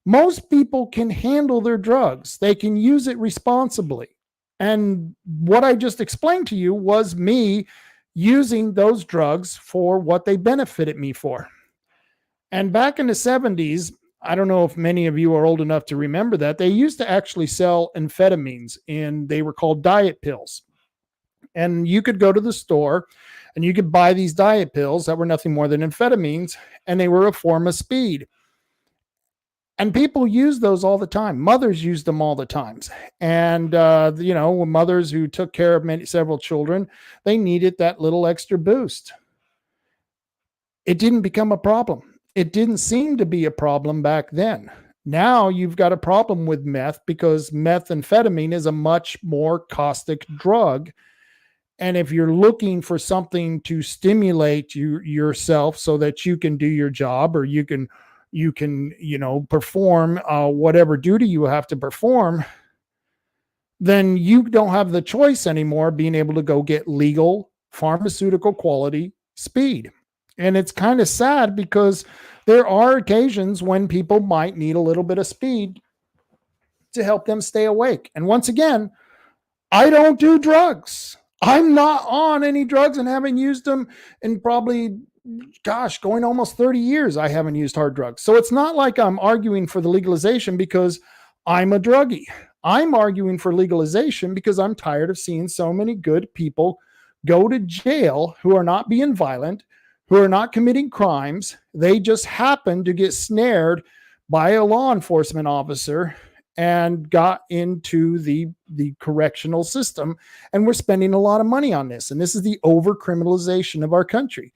Most people can handle their drugs. They can use it responsibly. And what I just explained to you was me using those drugs for what they benefited me for. And back in the 70s, I don't know if many of you are old enough to remember that, they used to actually sell amphetamines, and they were called diet pills. And you could go to the store and you could buy these diet pills that were nothing more than amphetamines, and they were a form of speed. And people use those all the time. Mothers use them all the times. And, mothers who took care of several children, they needed that little extra boost. It didn't become a problem. It didn't seem to be a problem back then. Now you've got a problem with meth because methamphetamine is a much more caustic drug. And if you're looking for something to stimulate yourself so that you can do your job, or you can perform whatever duty you have to perform, then you don't have the choice anymore being able to go get legal pharmaceutical quality speed. And it's kind of sad because there are occasions when people might need a little bit of speed to help them stay awake. And once again, I don't do drugs. I'm not on any drugs and haven't used them in probably, going almost 30 years. I haven't used hard drugs. So it's not like I'm arguing for the legalization because I'm a druggie. I'm arguing for legalization because I'm tired of seeing so many good people go to jail who are not being violent, who are not committing crimes. They just happen to get snared by a law enforcement officer and got into the correctional system. And we're spending a lot of money on this. And this is the over-criminalization of our country.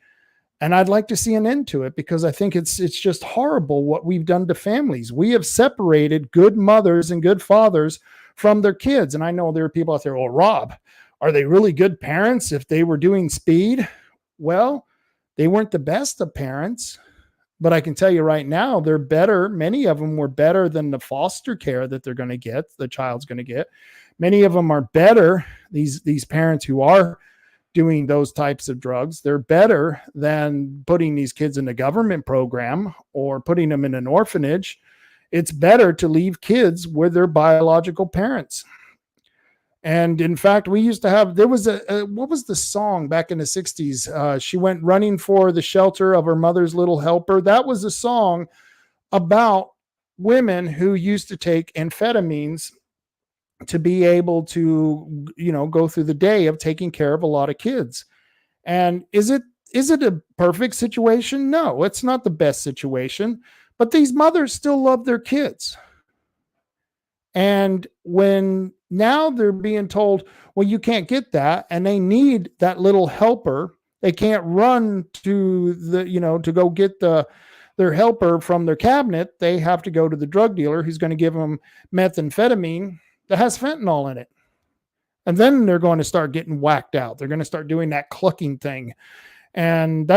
And I'd like to see an end to it because I think it's just horrible what we've done to families. We have separated good mothers and good fathers from their kids. And I know there are people out there, Rob, are they really good parents if they were doing speed? Well, They weren't the best of parents, but I can tell you right now, they're better. Many of them were better than the foster care that they're going to get, the child's going to get. Many of them are better. These parents who are doing those types of drugs, they're better than putting these kids in a government program or putting them in an orphanage. It's better to leave kids with their biological parents. And in fact, we used to have, there was what was the song back in the 60s? She went running for the shelter of her mother's little helper. That was a song about women who used to take amphetamines to be able to, go through the day of taking care of a lot of kids. And is it a perfect situation? No, it's not the best situation, but these mothers still love their kids. And when now they're being told, well, you can't get that, and they need that little helper, they can't run to to go get their helper from their cabinet. They have to go to the drug dealer who's going to give them methamphetamine that has fentanyl in it. And then they're going to start getting whacked out. They're going to start doing that clucking thing. And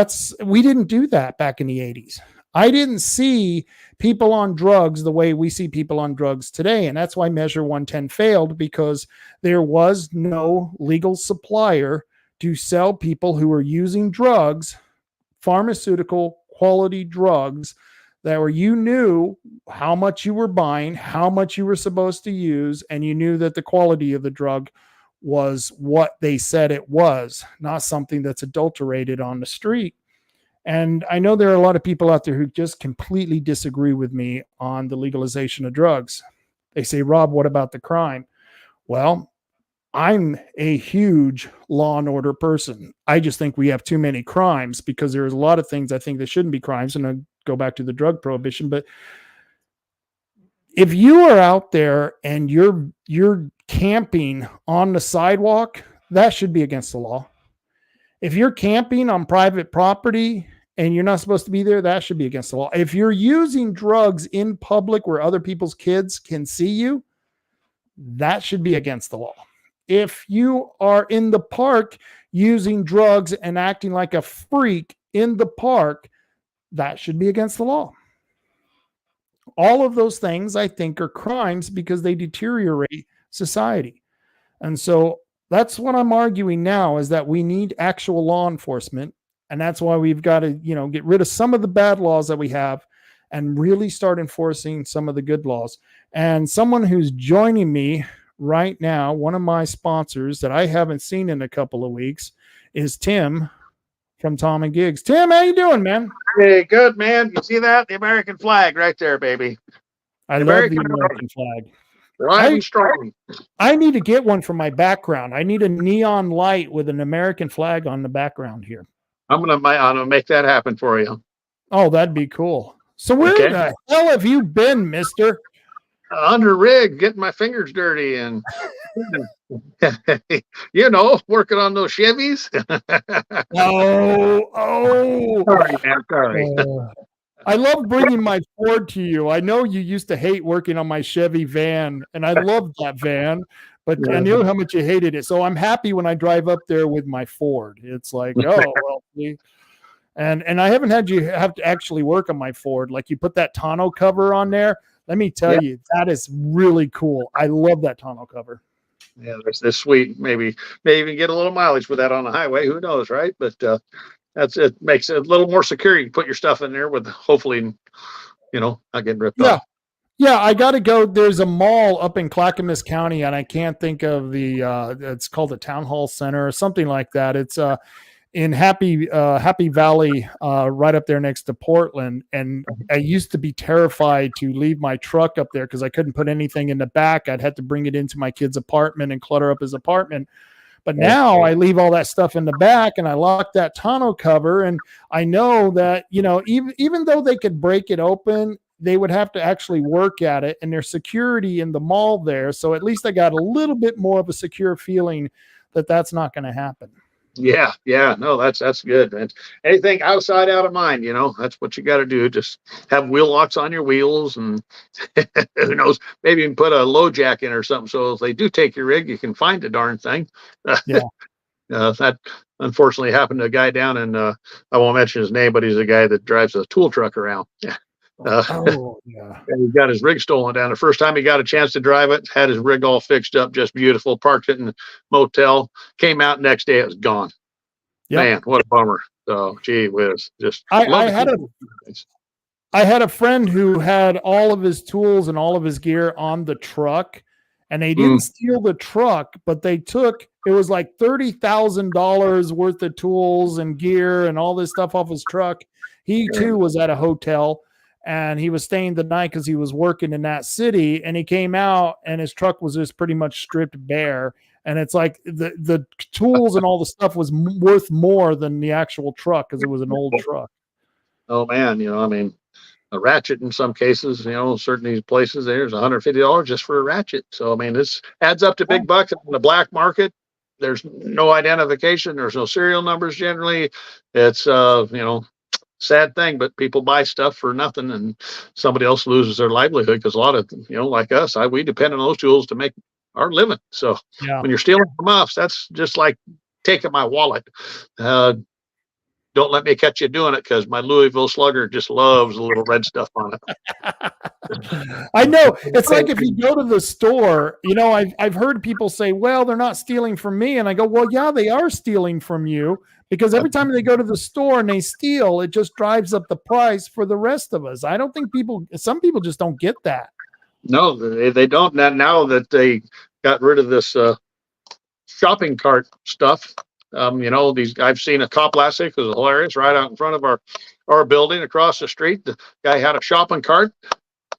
we didn't do that back in the 80s. I didn't see people on drugs the way we see people on drugs today. And that's why Measure 110 failed, because there was no legal supplier to sell people who were using drugs, pharmaceutical quality drugs, that were, you knew how much you were buying, how much you were supposed to use, and you knew that the quality of the drug was what they said it was, not something that's adulterated on the street. And I know there are a lot of people out there who just completely disagree with me on the legalization of drugs. They say, Rob, what about the crime? Well, I'm a huge law and order person. I just think we have too many crimes, because there's a lot of things I think that shouldn't be crimes. And I go back to the drug prohibition. But if you are out there and you're camping on the sidewalk, that should be against the law. If you're camping on private property and you're not supposed to be there, that should be against the law. If you're using drugs in public where other people's kids can see you, that should be against the law. If you are in the park using drugs and acting like a freak in the park, that should be against the law. All of those things, I think, are crimes because they deteriorate society. And so that's what I'm arguing now, is that we need actual law enforcement. And that's why we've got to, get rid of some of the bad laws that we have and really start enforcing some of the good laws. And someone who's joining me right now, one of my sponsors that I haven't seen in a couple of weeks, is Tim from Tom and Gigs. Tim, how you doing, man? Hey, good, man. You see that? The American flag right there, baby. I love the American flag. Right, strong. I need to get one for my background. I need a neon light with an American flag on the background here. I'm gonna make that happen for you. Oh, that'd be cool. So where the hell have you been, mister? Under rig, getting my fingers dirty and working on those Chevys. Sorry, man. Sorry. I love bringing my Ford to you. I know you used to hate working on my Chevy van, and I loved that van, but I knew how much you hated it. So I'm happy when I drive up there with my Ford. It's like, and I haven't had you have to actually work on my Ford. Like, you put that tonneau cover on there. Let me tell you, that is really cool. I love that tonneau cover. Yeah, that's sweet. Maybe even get a little mileage with that on the highway. Who knows, right? But it makes it a little more secure. You can put your stuff in there with, hopefully, not getting ripped off. Yeah, I got to go. There's a mall up in Clackamas County, and I can't think of it's called the Town Hall Center or something like that. It's in Happy Valley, right up there next to Portland. And I used to be terrified to leave my truck up there because I couldn't put anything in the back. I'd have to bring it into my kid's apartment and clutter up his apartment. But now I leave all that stuff in the back and I lock that tonneau cover. And I know that, even though they could break it open, they would have to actually work at it, and there's security in the mall there. So at least I got a little bit more of a secure feeling that that's not going to happen. Yeah. No, that's good. And anything outside, out of mind, that's what you got to do. Just have wheel locks on your wheels, and who knows, maybe even put a low jack in or something. So if they do take your rig, you can find the darn thing. Yeah. That unfortunately happened to a guy down in, I won't mention his name, but he's a guy that drives a tool truck around. Oh, yeah. And he got his rig stolen down. The first time he got a chance to drive it, had his rig all fixed up, just beautiful, parked it in a motel, came out next day, it was gone. Yep. Man, what a bummer. So, gee whiz. Just I had a friend who had all of his tools and all of his gear on the truck, and they didn't steal the truck, but they took, it was like $30,000 worth of tools and gear and all this stuff off his truck. He too was at a hotel, and he was staying the night because he was working in that city, and he came out and his truck was just pretty much stripped bare. And it's like the tools and all the stuff was worth more than the actual truck because it was an old truck. Oh man, I mean, a ratchet in some cases, certain these places, there's $150 just for a ratchet. So I mean, this adds up to big bucks. In the black market, there's no identification, there's no serial numbers generally. It's sad thing, but people buy stuff for nothing, and somebody else loses their livelihood because a lot of like us, we depend on those tools to make our living. So when you're stealing from us, that's just like taking my wallet. Don't let me catch you doing it, because my Louisville Slugger just loves a little red stuff on it. I know. It's like if you go to the store, I've heard people say, well, they're not stealing from me. And I go, well, yeah, they are stealing from you, because every time they go to the store and they steal, it just drives up the price for the rest of us. I don't think some people just don't get that. No, they don't. Now that they got rid of this shopping cart stuff, I've seen a cop last week. It was hilarious, right out in front of our building across the street. The guy had a shopping cart,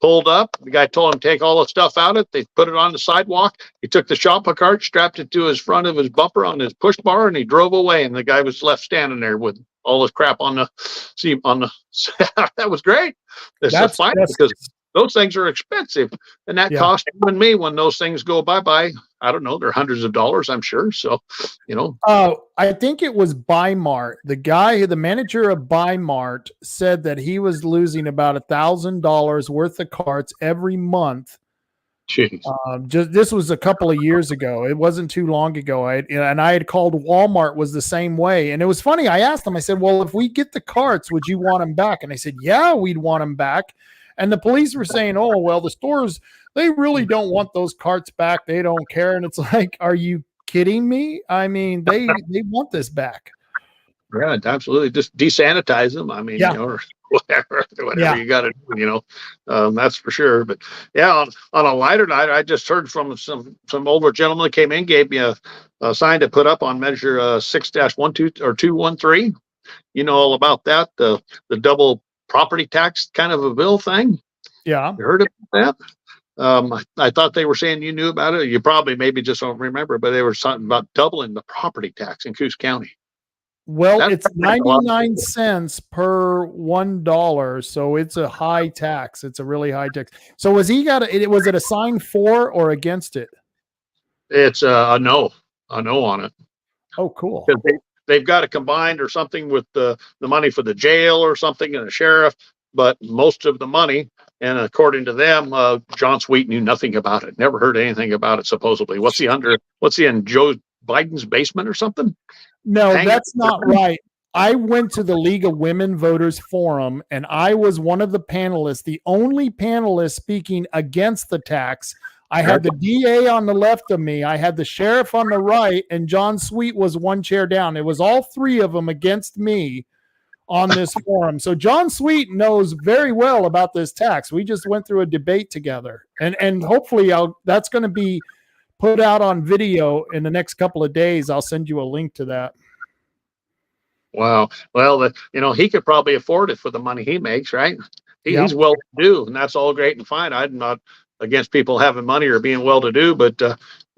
pulled up. The guy told him to take all the stuff out of it. They put it on the sidewalk. He took the shopping cart, strapped it to his front of his bumper on his push bar, and he drove away. And the guy was left standing there with all his crap on the seam. That was great. That's fine, because those things are expensive, and that cost you and me when those things go bye-bye. I don't know. They're hundreds of dollars, I'm sure. So, I think it was Bi-Mart. The manager of Bi-Mart said that he was losing about $1,000 worth of carts every month. Jeez. This was a couple of years ago. It wasn't too long ago. I had called Walmart was the same way. And it was funny. I asked them, I said, well, if we get the carts, would you want them back? And they said, yeah, we'd want them back. And the police were saying, oh, well, the stores, they really don't want those carts back. They don't care. And it's like, are you kidding me? I mean, they want this back. Yeah, absolutely. Just desanitize them. I mean, or whatever you got to do, that's for sure. But on a lighter night, I just heard from some older gentleman that came in, gave me a sign to put up on measure 6-12 or 213. You know all about that, the double property tax kind of a bill thing. Yeah. You heard about that? I thought they were saying you knew about it. You probably maybe just don't remember, but they were talking about doubling the property tax in Coos County. Well, it's 99 cents per $1, so it's a high tax. It's a really high tax. So was it a sign for or against it? It's a no on it. Oh, cool. They've got it combined or something with the money for the jail or something and the sheriff, but most of the money, and according to them, John Sweet knew nothing about it. Never heard anything about it, supposedly. What's he in Joe Biden's basement or something? No, that's not right. I went to the League of Women Voters Forum, and I was one of the panelists, the only panelist speaking against the tax. I had the DA on the left of me. I had the sheriff on the right, and John Sweet was one chair down. It was all three of them against me on this forum. So John Sweet knows very well about this tax. We just went through a debate together, and hopefully that's going to be put out on video in the next couple of days. I'll send you a link to that. Wow. Well, he could probably afford it for the money he makes, right? He's well-to-do, and that's all great and fine. I'm not against people having money or being well-to-do, but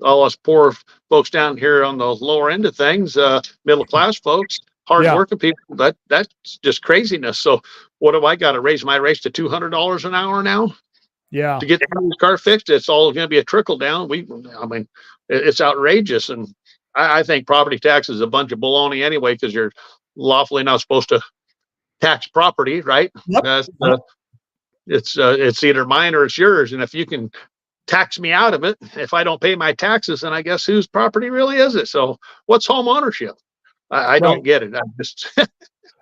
all us poor folks down here on the lower end of things, middle-class folks, hard-working people, that's just craziness. So what do I got to raise my rates to $200 an hour now? Yeah. To get the car fixed, it's all going to be a trickle down. It's outrageous. And I think property tax is a bunch of baloney anyway, because you're lawfully not supposed to tax property, right? Yep. It's either mine or it's yours. And if you can tax me out of it, if I don't pay my taxes, then I guess whose property really is it? So what's home ownership? I don't get it. I just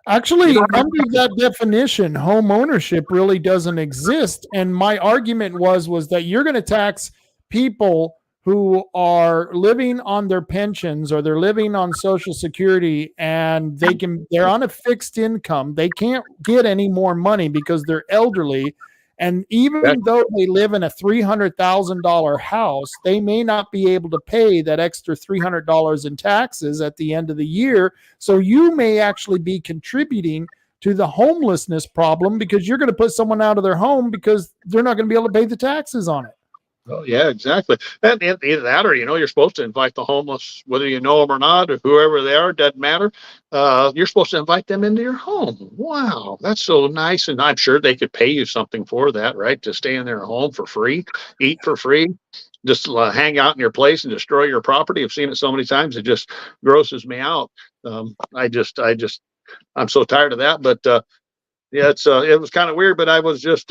Actually, under that definition, home ownership really doesn't exist. And my argument was that you're going to tax people who are living on their pensions or they're living on Social Security, and they're on a fixed income. They can't get any more money because they're elderly. And even though they live in a $300,000 house, they may not be able to pay that extra $300 in taxes at the end of the year. So you may actually be contributing to the homelessness problem because you're going to put someone out of their home because they're not going to be able to pay the taxes on it. Oh, yeah, exactly. And either that or, you're supposed to invite the homeless, whether you know them or not, or whoever they are, doesn't matter. You're supposed to invite them into your home. Wow, that's so nice. And I'm sure they could pay you something for that, right? To stay in their home for free, eat for free, just hang out in your place and destroy your property. I've seen it so many times. It just grosses me out. I'm so tired of that. But yeah, it was kind of weird, but I was just,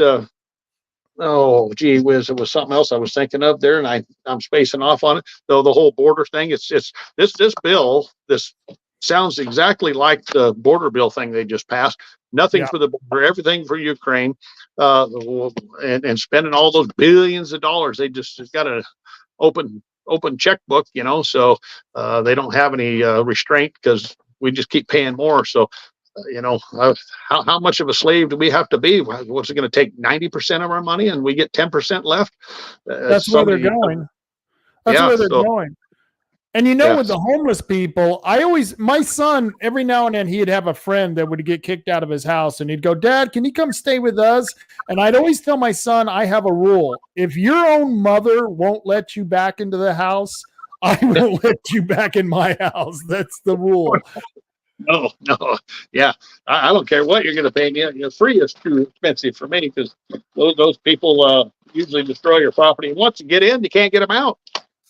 oh, gee whiz, it was something else I was thinking of there, and I'm spacing off on it. Though the whole border thing, it's this bill. This sounds exactly like the border bill thing they just passed. Nothing for the border, everything for Ukraine, and spending all those billions of dollars. They just got an open checkbook, so they don't have any restraint because we just keep paying more. So. How much of a slave do we have to be? What's it going to take 90% of our money and we get 10% left? That's where they're going. That's where they're going. And with the homeless people, my son, every now and then he'd have a friend that would get kicked out of his house and he'd go, Dad, can you come stay with us? And I'd always tell my son, I have a rule. If your own mother won't let you back into the house, I will let you back in my house. That's the rule. No. Yeah. I don't care what you're going to pay me. Free is too expensive for me because those people usually destroy your property. And once you get in, you can't get them out.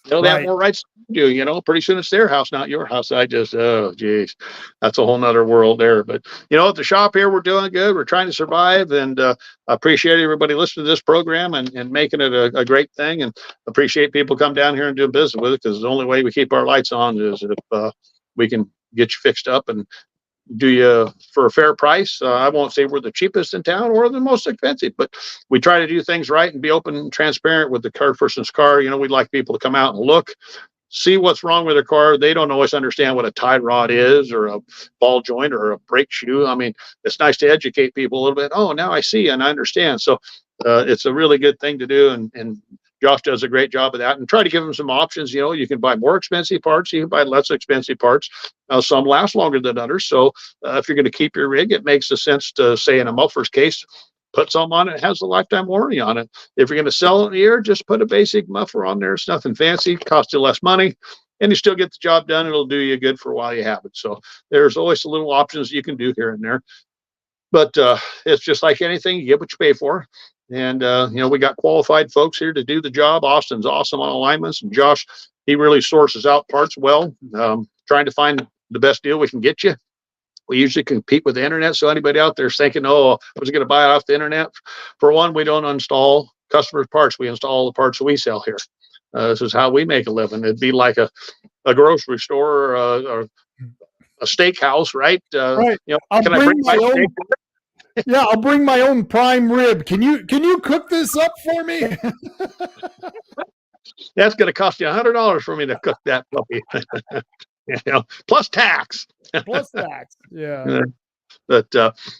They have more rights than you do. Pretty soon it's their house, not your house. Oh, geez. That's a whole nother world there. But, at the shop here, we're doing good. We're trying to survive. And I appreciate everybody listening to this program and making it a great thing. And appreciate people come down here and do business with it because the only way we keep our lights on is if we can get you fixed up and do you for a fair price. I won't say we're the cheapest in town or the most expensive, but we try to do things right and be open and transparent with the person's car. We'd like people to come out and look, see what's wrong with their car. They don't always understand what a tie rod is or a ball joint or a brake shoe. I mean, it's nice to educate people a little bit. Oh, now I see and I understand. So it's a really good thing to do. And Josh does a great job of that, and try to give them some options. You can buy more expensive parts, you can buy less expensive parts. Some last longer than others. So if you're going to keep your rig, it makes sense to say in a muffler's case, put some on it. It has a lifetime warranty on it. If you're going to sell it in a year, just put a basic muffler on there. It's nothing fancy, costs you less money, and you still get the job done. It'll do you good for a while you have it. So there's always little options you can do here and there. But it's just like anything, you get what you pay for. And, we got qualified folks here to do the job. Austin's awesome on alignments. And Josh, he really sources out parts well, trying to find the best deal we can get you. We usually compete with the internet. So anybody out there is thinking, oh, I was going to buy it off the internet. For one, we don't install customers' parts. We install the parts we sell here. This is how we make a living. It'd be like a grocery store or a steakhouse, right? Right. Can I bring my steak? Yeah, I'll bring my own prime rib. Can you cook this up for me? That's going to cost you $100 for me to cook that puppy. Plus tax. Yeah. But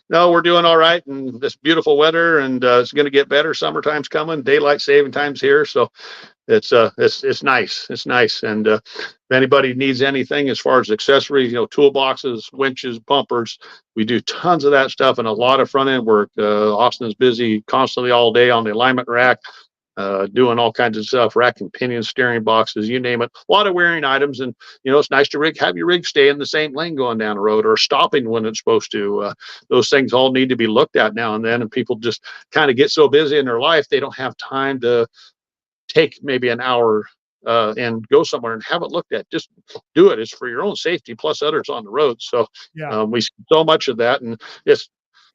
no, we're doing all right, and this beautiful weather, and it's going to get better. Summertime's coming, daylight saving time's here, so it's nice. It's nice, and if anybody needs anything as far as accessories, toolboxes, winches, bumpers, we do tons of that stuff and a lot of front end work. Austin is busy constantly all day on the alignment rack, doing all kinds of stuff, rack and pinion, steering boxes, you name it. A lot of wearing items, and it's nice to have your rig stay in the same lane going down the road or stopping when it's supposed to. Those things all need to be looked at now and then, and people just kind of get so busy in their life they don't have time to take maybe an hour and go somewhere and have it looked at. Just do it. It's for your own safety plus others on the road. So we see so much of that, and it's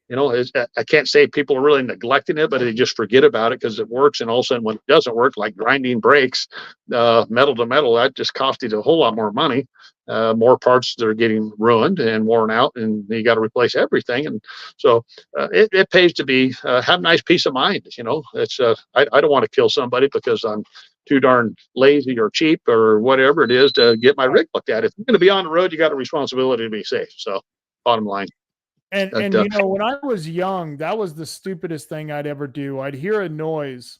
I can't say people are really neglecting it, but they just forget about it because it works. And all of a sudden, when it doesn't work, like grinding brakes, metal to metal, that just costs you a whole lot more money. More parts that are getting ruined and worn out, and you got to replace everything. And so it pays to be have nice peace of mind. It's I don't want to kill somebody because I'm too darn lazy or cheap or whatever it is to get my rig looked at. If you're going to be on the road, you got a responsibility to be safe. So bottom line. And when I was young, that was the stupidest thing I'd ever do. I'd hear a noise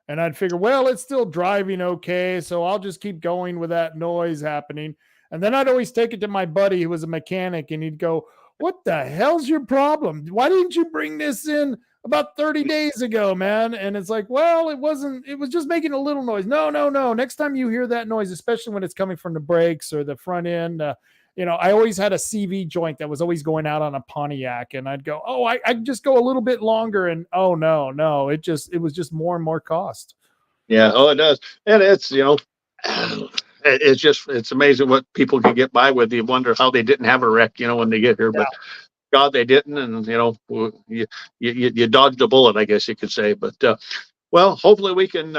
and I'd figure, well, it's still driving okay, so I'll just keep going with that noise happening. And then I'd always take it to my buddy who was a mechanic, and he'd go, what the hell's your problem? Why didn't you bring this in about 30 days ago, man? And it's like, well, it was just making a little noise. No. Next time you hear that noise, especially when it's coming from the brakes or the front end, I always had a CV joint that was always going out on a Pontiac, and I'd go, oh, I just go a little bit longer, and oh no, it was just more and more cost. Yeah, it does, and it's it's amazing what people can get by with. You wonder how they didn't have a wreck, when they get here, but God, they didn't, and you dodged a bullet, I guess you could say. But well, hopefully we can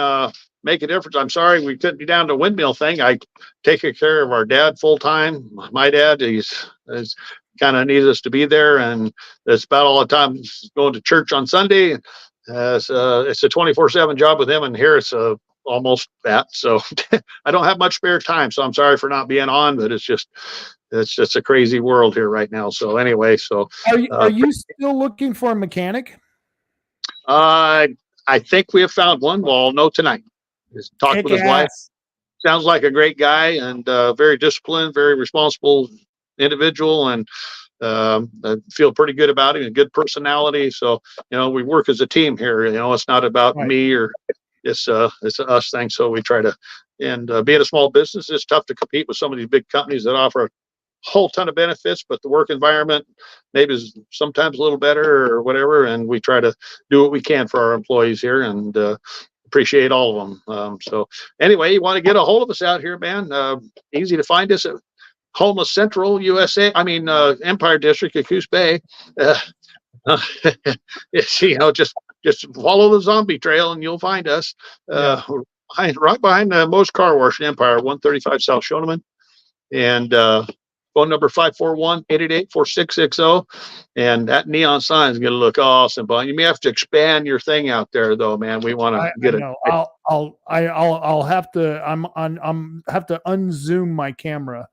make a difference. I'm sorry we couldn't be down to windmill thing. I take care of our dad full time. My dad, he's kind of needs us to be there, and that's about all the time. Going to church on Sunday. It's a 24/7 job with him, and here it's almost that. So I don't have much spare time. So I'm sorry for not being on, but it's just a crazy world here right now. So anyway, are you still looking for a mechanic? I think we have found one. Well, I'll know tonight. Just talked with his wife. Sounds like a great guy, and very disciplined, very responsible individual, and I feel pretty good about him. A good personality. So we work as a team here. It's not about me or it's us thing. So we try to, and being a small business, it's tough to compete with some of these big companies that offer a whole ton of benefits, but the work environment maybe is sometimes a little better or whatever. And we try to do what we can for our employees here, and appreciate all of them. So anyway, you want to get a hold of us out here, man. Easy to find us at Homeless Central USA. I mean, Empire District at Coos Bay. Just follow the zombie trail and you'll find us. Right behind the Moe's Car Wash in Empire, 135 South Shoneman. And phone number 541-888-4660. And that neon sign is going to look awesome. But you may have to expand your thing out there, though, man. We want to get it. I'll have to. I'm have to unzoom my camera.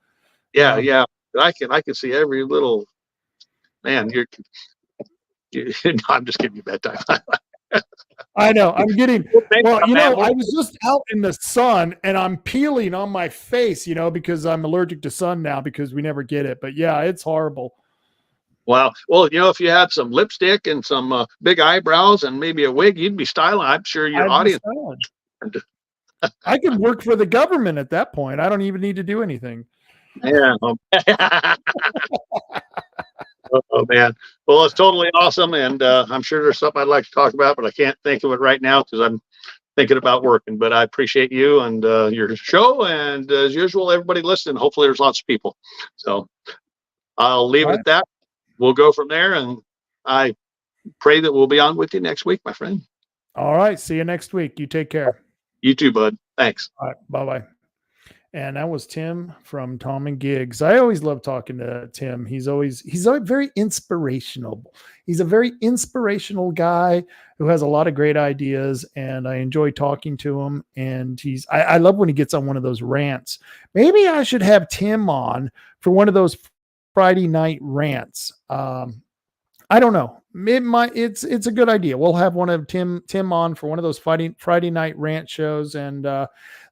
Yeah. I can see every little man. I'm just giving you bedtime. I know. I'm getting. Well, I was just out in the sun and I'm peeling on my face, because I'm allergic to sun now because we never get it. But yeah, it's horrible. Wow. Well, if you had some lipstick and some big eyebrows and maybe a wig, you'd be styling. I'm sure your audience. I can work for the government at that point. I don't even need to do anything. Yeah. Oh man. Well, it's totally awesome, and I'm sure there's something I'd like to talk about, but I can't think of it right now because I'm thinking about working. But I appreciate you and your show, and as usual, everybody listening. Hopefully, there's lots of people. So I'll leave it at that. We'll go from there, and I pray that we'll be on with you next week, my friend. All right. See you next week. You take care. You too, bud. Thanks. All right. Bye-bye. And that was Tim from Tom and Gigs. I always love talking to Tim. He's very inspirational. He's a very inspirational guy who has a lot of great ideas, and I enjoy talking to him. And I love when he gets on one of those rants. Maybe I should have Tim on for one of those Friday night rants. I don't know. It's a good idea. We'll have one of Tim on for one of those Friday night rant shows, and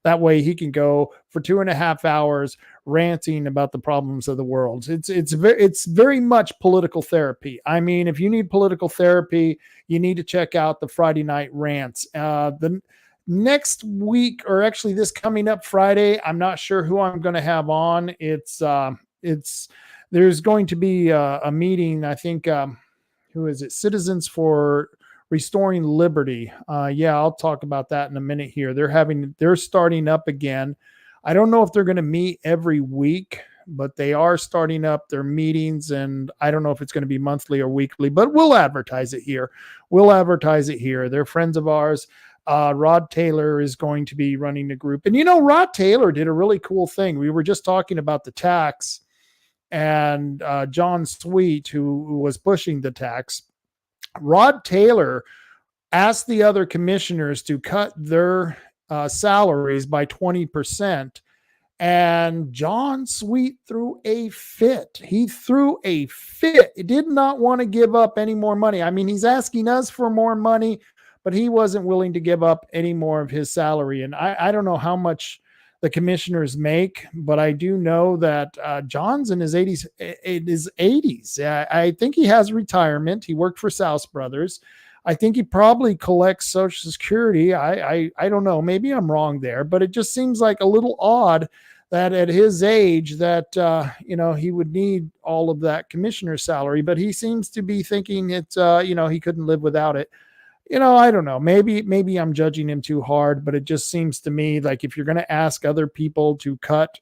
that way he can go for 2.5 hours ranting about the problems of the world. It's very much political therapy. I mean, if you need political therapy, you need to check out the Friday night rants. The next week, or actually this coming up Friday, I'm not sure who I'm going to have on. There's going to be a meeting. I think. Who is it? Citizens for Restoring Liberty. I'll talk about that in a minute here. They're starting up again. I don't know if they're going to meet every week, but they are starting up their meetings, and I don't know if it's going to be monthly or weekly, but we'll advertise it here. They're friends of ours. Rod Taylor is going to be running the group. And Rod Taylor did a really cool thing. We were just talking about the tax, and John Sweet, who was pushing the tax. Rod Taylor asked the other commissioners to cut their salaries by 20%. And John Sweet threw a fit. He threw a fit. He did not want to give up any more money. I mean, he's asking us for more money, but he wasn't willing to give up any more of his salary. And I don't know how much the commissioners make, but I do know that John's in his 80s. I think he has retirement. He worked for South Brothers. I think he probably collects Social Security. I don't know. Maybe I'm wrong there, but it just seems like a little odd that at his age that, he would need all of that commissioner salary, but he seems to be thinking it's, he couldn't live without it. I don't know. Maybe I'm judging him too hard, but it just seems to me like if you're going to ask other people to cut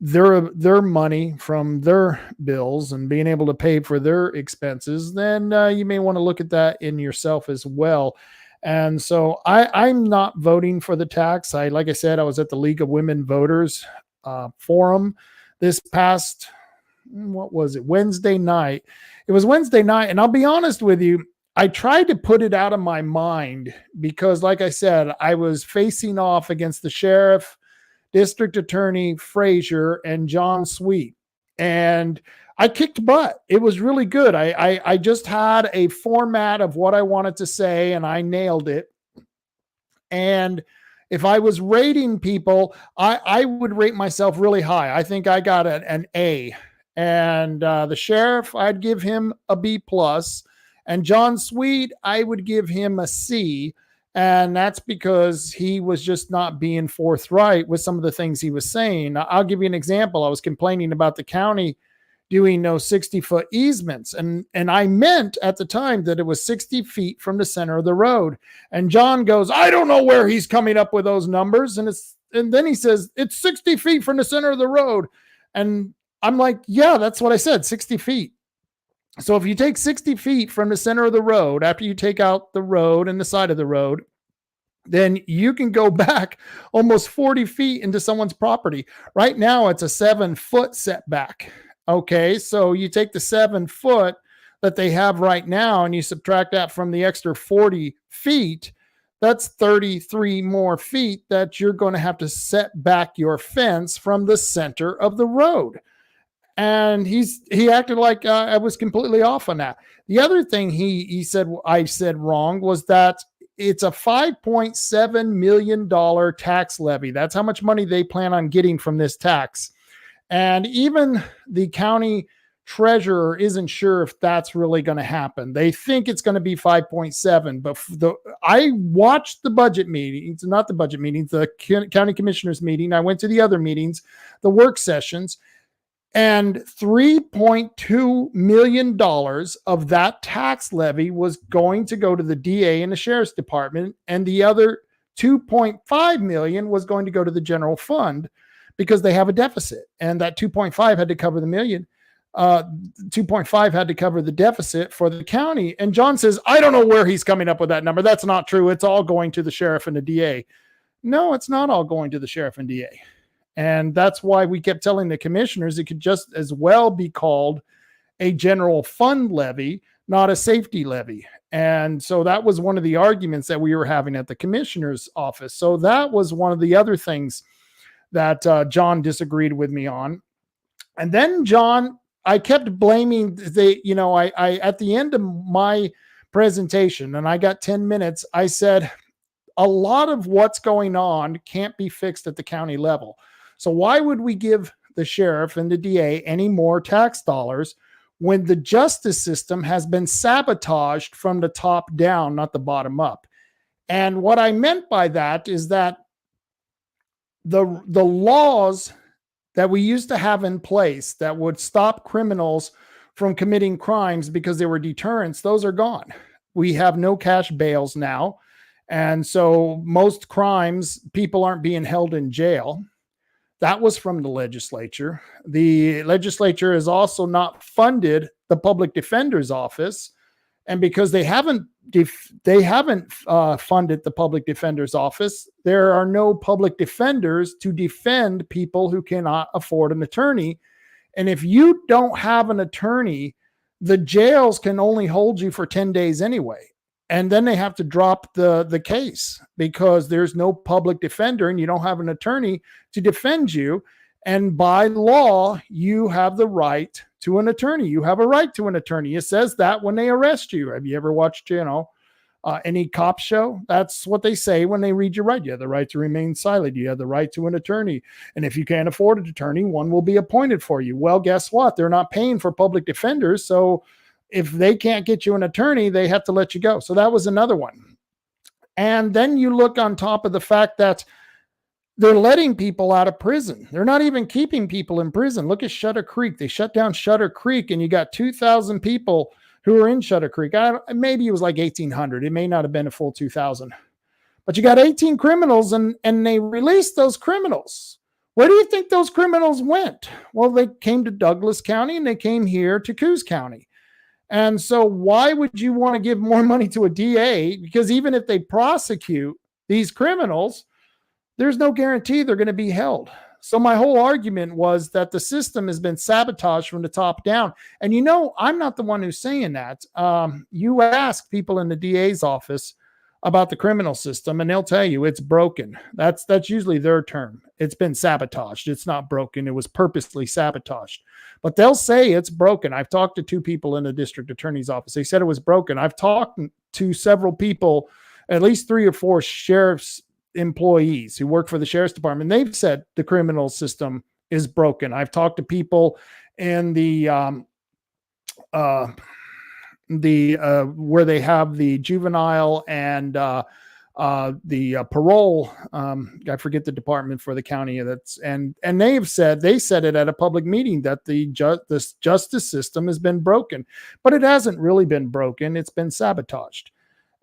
their money from their bills and being able to pay for their expenses, then you may want to look at that in yourself as well. And so I'm not voting for the tax. Like I said, I was at the League of Women Voters forum this past, Wednesday night. It was Wednesday night. And I'll be honest with you, I tried to put it out of my mind because, like I said, I was facing off against the sheriff, district attorney Frazier, and John Sweet. And I kicked butt. It was really good. I just had a format of what I wanted to say, and I nailed it. And if I was rating people, I would rate myself really high. I think I got an A. And the sheriff, I'd give him a B+. And John Sweet, I would give him a C. And that's because he was just not being forthright with some of the things he was saying. I'll give you an example. I was complaining about the county doing no 60-foot easements. And I meant at the time that it was 60 feet from the center of the road. And John goes, I don't know where he's coming up with those numbers. And then he says, it's 60 feet from the center of the road. And I'm like, yeah, that's what I said, 60 feet. So if you take 60 feet from the center of the road, after you take out the road and the side of the road, then you can go back almost 40 feet into someone's property. Right now, it's a 7-foot setback. Okay, so you take the 7 foot that they have right now and you subtract that from the extra 40 feet, that's 33 more feet that you're going to have to set back your fence from the center of the road. And he acted like I was completely off on that. The other thing he said I said wrong was that it's a $5.7 million tax levy. That's how much money they plan on getting from this tax. And even the county treasurer isn't sure if that's really going to happen. They think it's going to be 5.7, but I watched the budget meetings, not the budget meetings, the county commissioners meeting. I went to the other meetings, the work sessions. And $3.2 million of that tax levy was going to go to the DA and the sheriff's department. And the other $2.5 million was going to go to the general fund because they have a deficit. And that 2.5 had to cover the million. 2.5 had to cover the deficit for the county. And John says, I don't know where he's coming up with that number. That's not true. It's all going to the sheriff and the DA. No, it's not all going to the sheriff and DA. And that's why we kept telling the commissioners it could just as well be called a general fund levy, not a safety levy. And so that was one of the arguments that we were having at the commissioner's office. So that was one of the other things that John disagreed with me on. And then John, I kept blaming I at the end of my presentation, and I got 10 minutes, I said, a lot of what's going on can't be fixed at the county level. So why would we give the sheriff and the DA any more tax dollars when the justice system has been sabotaged from the top down, not the bottom up? And what I meant by that is that the laws that we used to have in place that would stop criminals from committing crimes because they were deterrents, those are gone. We have no cash bails now. And so most crimes, people aren't being held in jail. That was from the legislature. The legislature has also not funded the public defender's office. And because they haven't funded the public defender's office, there are no public defenders to defend people who cannot afford an attorney. And if you don't have an attorney, the jails can only hold you for 10 days anyway. And then they have to drop the case because there's no public defender and you don't have an attorney to defend you. And by law, you have the right to an attorney. You have a right to an attorney. It says that when they arrest you. Have you ever watched, any cop show? That's what they say when they read your right. You have the right to remain silent. You have the right to an attorney. And if you can't afford an attorney, one will be appointed for you. Well, guess what? They're not paying for public defenders. So if they can't get you an attorney, they have to let you go. So that was another one. And then you look on top of the fact that they're letting people out of prison. They're not even keeping people in prison. Look at Shutter Creek. They shut down Shutter Creek, and you got 2,000 people who are in Shutter Creek. Maybe it was like 1,800. It may not have been a full 2,000. But you got 18 criminals, and they released those criminals. Where do you think those criminals went? Well, they came to Douglas County, and they came here to Coos County. And so why would you want to give more money to a DA? Because even if they prosecute these criminals, there's no guarantee they're going to be held. So my whole argument was that the system has been sabotaged from the top down. And I'm not the one who's saying that. You ask people in the DA's office about the criminal system, and they'll tell you it's broken. That's usually their term. It's been sabotaged. It's not broken. It was purposely sabotaged. But they'll say it's broken. I've talked to 2 people in the district attorney's office. They said it was broken. I've talked to several people, at least 3 or 4 sheriff's employees who work for the sheriff's department. They've said the criminal system is broken. I've talked to people in the where they have the juvenile and the parole. I forget the department for the county and they said it at a public meeting that this justice system has been broken, but it hasn't really been broken. It's been sabotaged.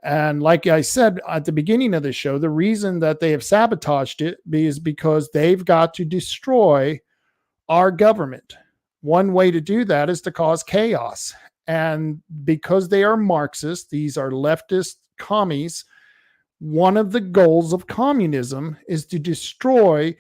And like I said at the beginning of the show, the reason that they have sabotaged it is because they've got to destroy our government. One way to do that is to cause chaos. And because they are Marxist, these are leftist commies, one of the goals of communism is to destroy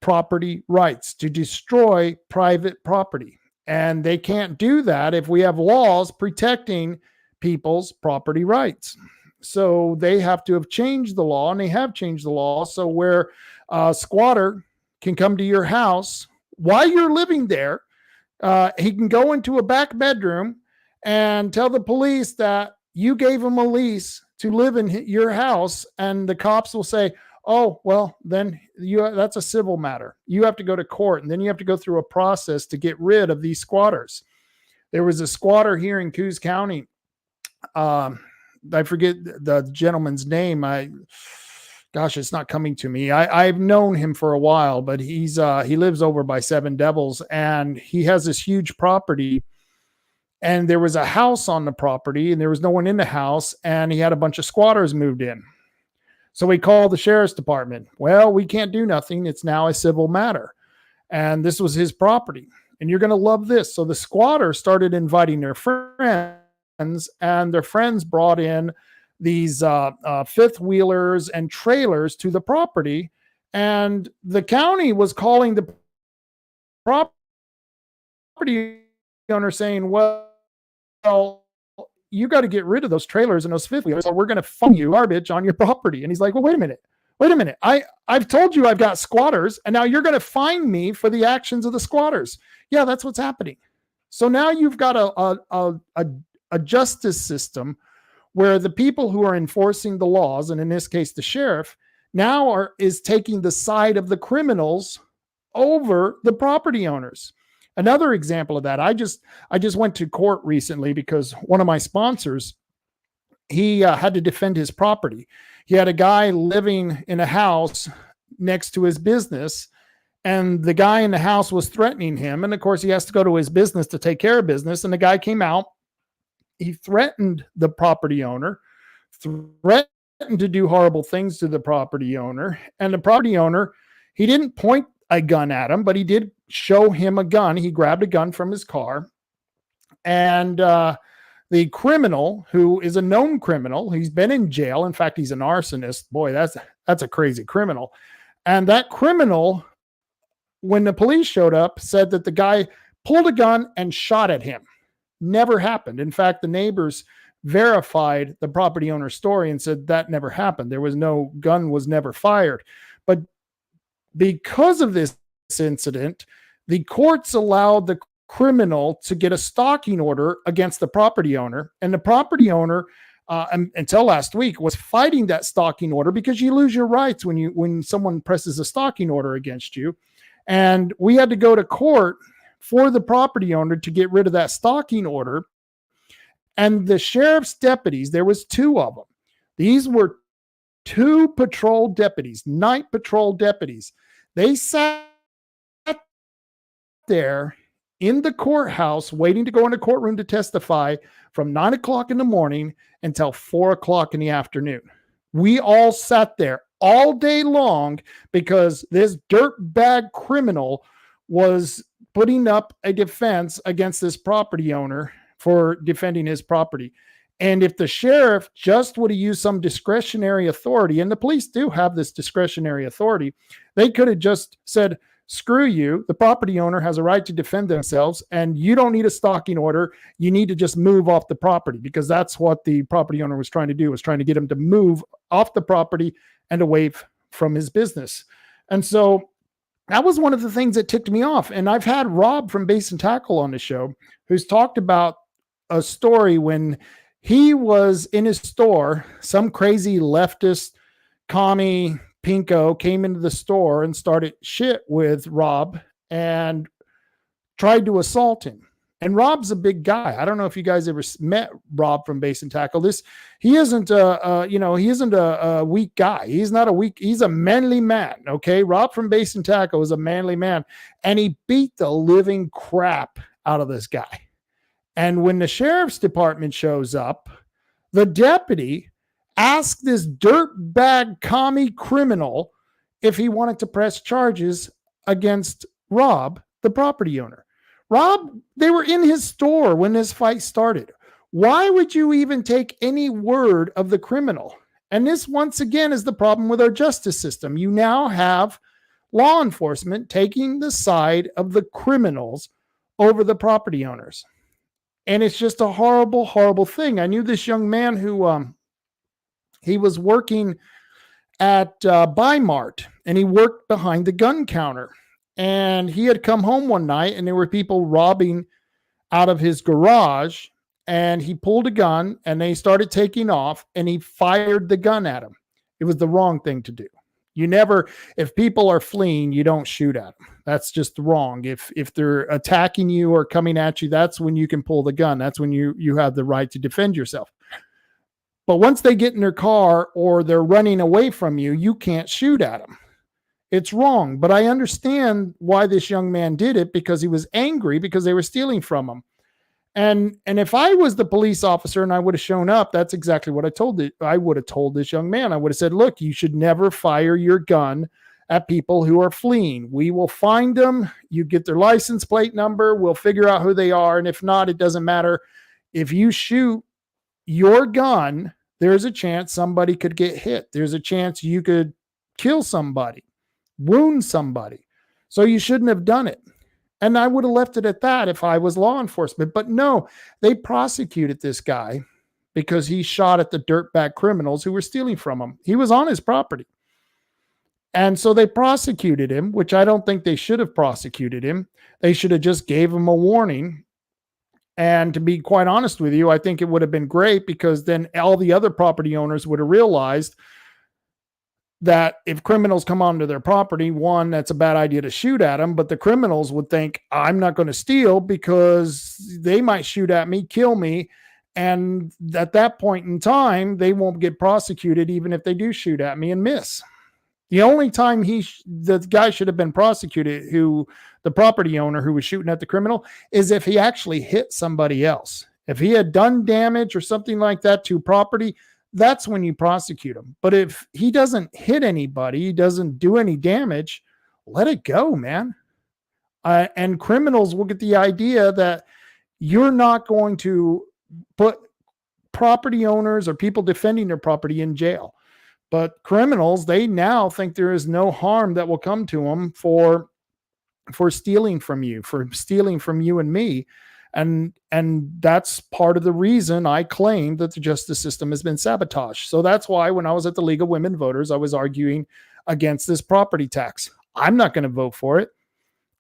property rights, to destroy private property. And they can't do that if we have laws protecting people's property rights. So they have to have changed the law, and they have changed the law. So where a squatter can come to your house while you're living there, he can go into a back bedroom and tell the police that you gave him a lease to live in your house, and the cops will say, oh, well, then that's a civil matter. You have to go to court, and then you have to go through a process to get rid of these squatters. There was a squatter here in Coos County. I forget the gentleman's name. It's not coming to me. I've known him for a while, but he lives over by Seven Devils, and he has this huge property, and there was a house on the property, and there was no one in the house, and he had a bunch of squatters moved in. So he called the sheriff's department. Well, we can't do nothing. It's now a civil matter. And this was his property. And you're going to love this. So the squatter started inviting their friends, and their friends brought in these fifth wheelers and trailers to the property. And the county was calling the property owner saying, well, you got to get rid of those trailers and those fifth wheelers, or we're going to fund you garbage on your property. And he's like, well, wait a minute. I've told you I've got squatters, and now you're going to fine me for the actions of the squatters. Yeah, that's what's happening. So now you've got a justice system where the people who are enforcing the laws, and in this case, the sheriff, now is taking the side of the criminals over the property owners. Another example of that, I just went to court recently because one of my sponsors, he had to defend his property. He had a guy living in a house next to his business, and the guy in the house was threatening him. And of course, he has to go to his business to take care of business. And the guy came out. He threatened the property owner, threatened to do horrible things to the property owner. And the property owner, he didn't point a gun at him, but he did show him a gun. He grabbed a gun from his car. And the criminal, who is a known criminal, he's been in jail. In fact, he's an arsonist. Boy, that's a crazy criminal. And that criminal, when the police showed up, said that the guy pulled a gun and shot at him. Never happened. In fact, the neighbors verified the property owner's story and said that never happened. There was no gun, was never fired. But because of this incident, the courts allowed the criminal to get a stalking order against the property owner, and the property owner until last week was fighting that stalking order, because you lose your rights when someone presses a stalking order against you. And we had to go to court for the property owner to get rid of that stalking order. And the sheriff's deputies, there was 2 of them. These were 2 patrol deputies, night patrol deputies. They sat there in the courthouse waiting to go in the courtroom to testify from 9 o'clock in the morning until 4 o'clock in the afternoon. We all sat there all day long because this dirtbag criminal was putting up a defense against this property owner for defending his property. And if the sheriff just would have used some discretionary authority, and the police do have this discretionary authority, they could have just said, screw you, the property owner has a right to defend themselves, and you don't need a stalking order. You need to just move off the property, because that's what the property owner was trying to do, was trying to get him to move off the property and away from his business. And so that was one of the things that ticked me off. And I've had Rob from Base and Tackle on the show, who's talked about a story when he was in his store, some crazy leftist commie pinko came into the store and started shit with Rob and tried to assault him. And Rob's a big guy. I don't know if you guys ever met Rob from Base and Tackle. He isn't a weak guy. He's not a weak, he's a manly man. Okay. Rob from Base and Tackle is a manly man, and he beat the living crap out of this guy. And when the sheriff's department shows up, the deputy asked this dirtbag commie criminal if he wanted to press charges against Rob, the property owner. Rob, they were in his store when this fight started. Why would you even take any word of the criminal? And this, once again, is the problem with our justice system. You now have law enforcement taking the side of the criminals over the property owners. And it's just a horrible, horrible thing. I knew this young man who he was working at Bi-Mart, and he worked behind the gun counter. And he had come home one night, and there were people robbing out of his garage, and he pulled a gun, and they started taking off, and he fired the gun at him. It was the wrong thing to do. You never, if people are fleeing, you don't shoot at them. That's just wrong. If they're attacking you or coming at you, that's when you can pull the gun. That's when you have the right to defend yourself. But once they get in their car or they're running away from you, you can't shoot at them. It's wrong. But I understand why this young man did it, because he was angry because they were stealing from him. And if I was the police officer and I would have shown up, that's exactly what I would have told this young man. I would have said, look, you should never fire your gun at people who are fleeing. We will find them. You get their license plate number. We'll figure out who they are. And if not, it doesn't matter. If you shoot your gun, there's a chance somebody could get hit. There's a chance you could kill somebody, wound somebody. So you shouldn't have done it. And I would have left it at that if I was law enforcement. But no, they prosecuted this guy because he shot at the dirtbag criminals who were stealing from him. He was on his property. And so they prosecuted him, which I don't think they should have prosecuted him. They should have just gave him a warning. And to be quite honest with you, I think it would have been great, because then all the other property owners would have realized that if criminals come onto their property, one, that's a bad idea to shoot at them, but the criminals would think, I'm not going to steal because they might shoot at me, kill me. And at that point in time, they won't get prosecuted even if they do shoot at me and miss. The only time the guy should have been prosecuted, the property owner who was shooting at the criminal, is if he actually hit somebody else. If he had done damage or something like that to property, that's when you prosecute him. But if he doesn't hit anybody, he doesn't do any damage, let it go, man. And criminals will get the idea that you're not going to put property owners or people defending their property in jail. But criminals, they now think there is no harm that will come to them for stealing from you, and me. And that's part of the reason I claim that the justice system has been sabotaged. So that's why when I was at the League of Women Voters, I was arguing against this property tax. I'm not going to vote for it.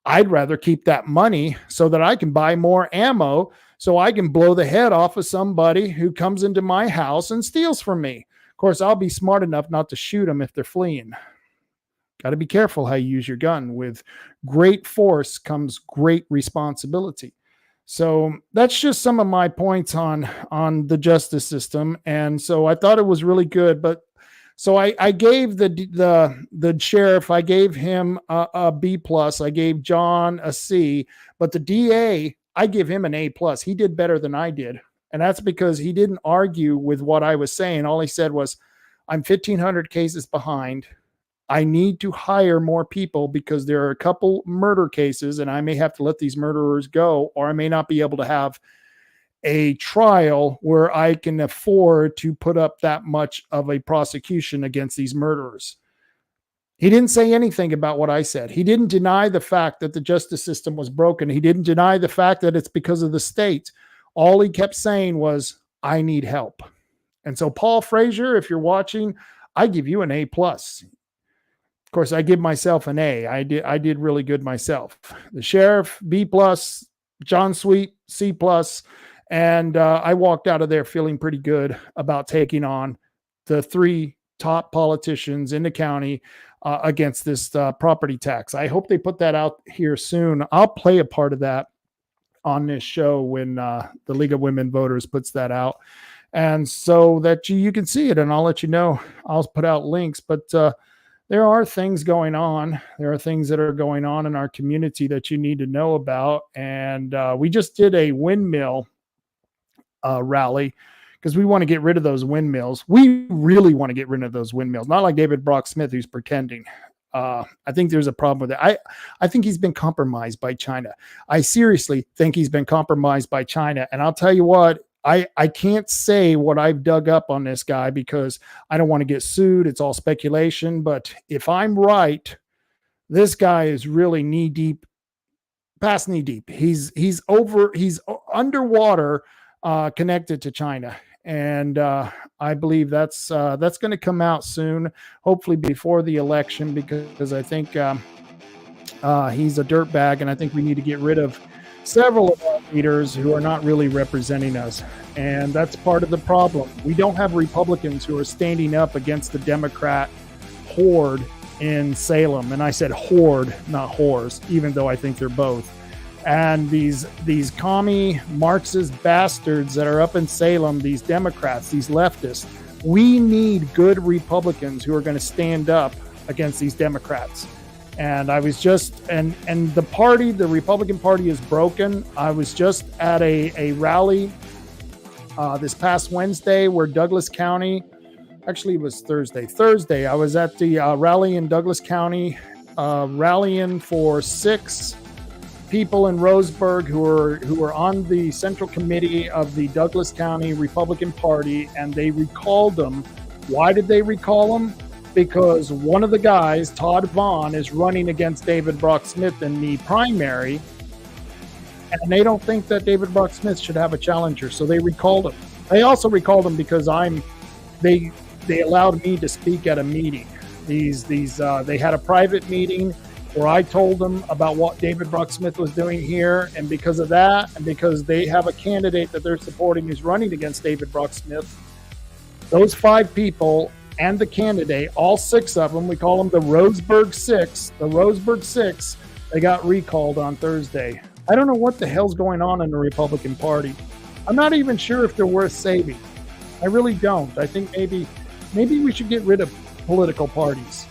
I'd rather keep that money so that I can buy more ammo so I can blow the head off of somebody who comes into my house and steals from me. Of course, I'll be smart enough not to shoot them if they're fleeing. Got to be careful how you use your gun. With great force comes great responsibility. So that's just some of my points on the justice system. And so I thought it was really good. But so I gave the sheriff, I gave him a B plus. I gave John a C. But the DA, I give him an A plus. He did better than I did. And that's because he didn't argue with what I was saying. All he said was, I'm 1,500 cases behind. I need to hire more people because there are a couple murder cases and I may have to let these murderers go, or I may not be able to have a trial where I can afford to put up that much of a prosecution against these murderers. He didn't say anything about what I said. He didn't deny the fact that the justice system was broken. He didn't deny the fact that it's because of the state. All he kept saying was, I need help. And so Paul Frazier, if you're watching, I give you an A plus. Of course, I give myself an A. I did really good myself. The sheriff, B plus, John Sweet, C plus. And I walked out of there feeling pretty good about taking on the 3 top politicians in the county against this property tax. I hope they put that out here soon. I'll play a part of that on this show when the League of Women Voters puts that out. And so that you can see it, and I'll let you know. I'll put out links, but there are things going on. There are things that are going on in our community that you need to know about. And we just did a windmill rally because we want to get rid of those windmills. We really want to get rid of those windmills, not like David Brock Smith, who's pretending. I think there's a problem with it. I think he's been compromised by China. I seriously think he's been compromised by China. And I'll tell you what, I can't say what I've dug up on this guy because I don't want to get sued. It's all speculation. But if I'm right, this guy is really knee deep, past knee deep. He's underwater, connected to China. And I believe that's going to come out soon, hopefully before the election, because I think he's a dirtbag, and I think we need to get rid of several of our leaders who are not really representing us. And that's part of the problem. We don't have Republicans who are standing up against the Democrat horde in Salem. And I said horde, not whores, even though I think they're both. And these commie Marxist bastards that are up in Salem, these Democrats, these leftists, we need good Republicans who are going to stand up against these Democrats. And I was just, and the Republican Party is broken. I was just at a rally this past Wednesday where Douglas County, actually it was Thursday, I was at the rally in Douglas County, rallying for 6 people in Roseburg who were on the central committee of the Douglas County Republican Party, and they recalled them. Why did they recall them? Because one of the guys, Todd Vaughn, is running against David Brock Smith in the primary, and they don't think that David Brock Smith should have a challenger, so they recalled him. They also recalled him because they allowed me to speak at a meeting. They had a private meeting where I told them about what David Brock Smith was doing here, and because of that, and because they have a candidate that they're supporting who's running against David Brock Smith, those 5 people and the candidate, all 6 of them, we call them the Roseburg Six, they got recalled on Thursday. I don't know what the hell's going on in the Republican Party. I'm not even sure if they're worth saving. I really don't. I think maybe we should get rid of political parties.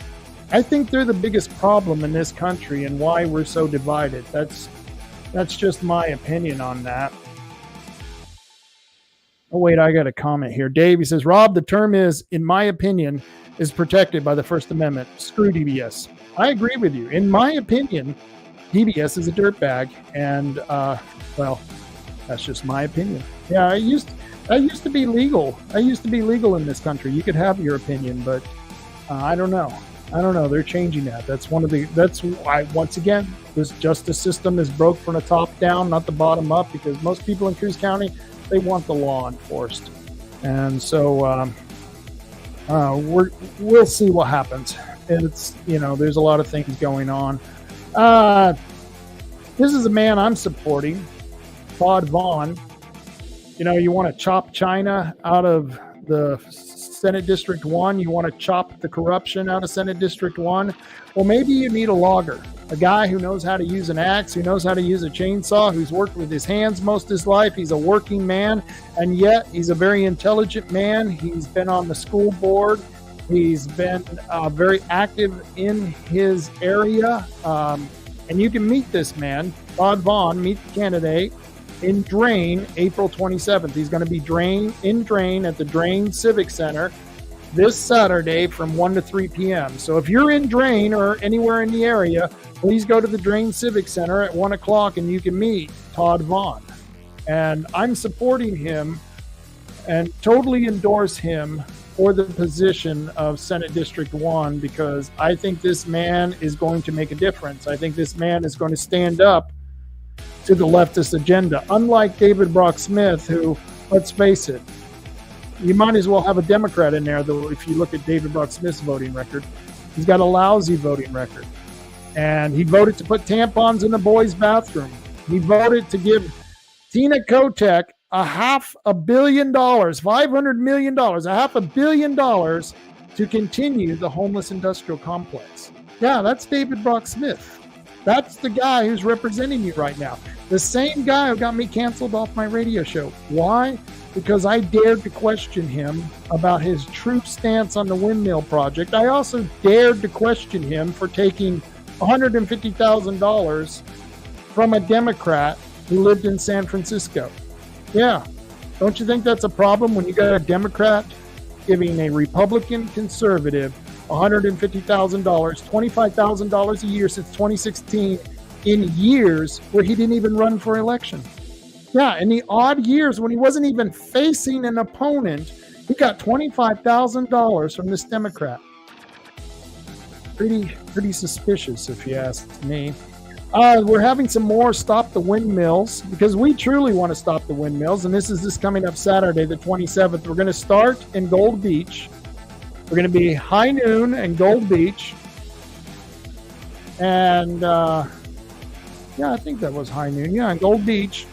I think they're the biggest problem in this country and why we're so divided. That's just my opinion on that. Oh, wait, I got a comment here. Dave, he says, Rob, the term is, in my opinion, is protected by the First Amendment. Screw DBS. I agree with you. In my opinion, DBS is a dirtbag, and well, that's just my opinion. Yeah, I used to be legal. I used to be legal in this country. You could have your opinion, but I don't know. They're changing that. That's why, once again, this justice system is broke from the top down, not the bottom up, because most people in Cruz County, they want the law enforced. And so we'll see what happens. It's, there's a lot of things going on. This is a man I'm supporting, Todd Vaughn. You want to chop China out of the Senate District 1. You want to chop the corruption out of Senate District 1. Well, maybe you need a logger, a guy who knows how to use an axe, who knows how to use a chainsaw, who's worked with his hands most of his life. He's a working man, and yet he's a very intelligent man. He's been on the school board. He's been very active in his area. And you can meet this man, Todd Vaughn, meet the candidate in Drain, April 27th. He's going to be in Drain at the Drain Civic Center this Saturday from 1 to 3 p.m. So if you're in Drain or anywhere in the area, please go to the Drain Civic Center at 1 o'clock and you can meet Todd Vaughn. And I'm supporting him and totally endorse him for the position of Senate District 1 because I think this man is going to make a difference. I think this man is going to stand up to the leftist agenda. Unlike David Brock Smith, who, let's face it, you might as well have a Democrat in there, though, if you look at David Brock Smith's voting record. He's got a lousy voting record. And he voted to put tampons in the boys' bathroom. He voted to give Tina Kotek $500 million, $500 million, $500 million to continue the homeless industrial complex. Yeah, that's David Brock Smith. That's the guy who's representing you right now. The same guy who got me canceled off my radio show. Why? Because I dared to question him about his true stance on the windmill project. I also dared to question him for taking $150,000 from a Democrat who lived in San Francisco. Yeah. Don't you think that's a problem when you got a Democrat giving a Republican conservative $150,000, $25,000 a year since 2016 in years where he didn't even run for election? Yeah, in the odd years when he wasn't even facing an opponent, he got $25,000 from this Democrat. Pretty suspicious, if you ask me. We're having some more Stop the Windmills because we truly want to stop the windmills, and this is coming up Saturday, the 27th. We're going to start in Gold Beach. We're going to be high noon in Gold Beach. And, I think that was high noon. Yeah, in Gold Beach.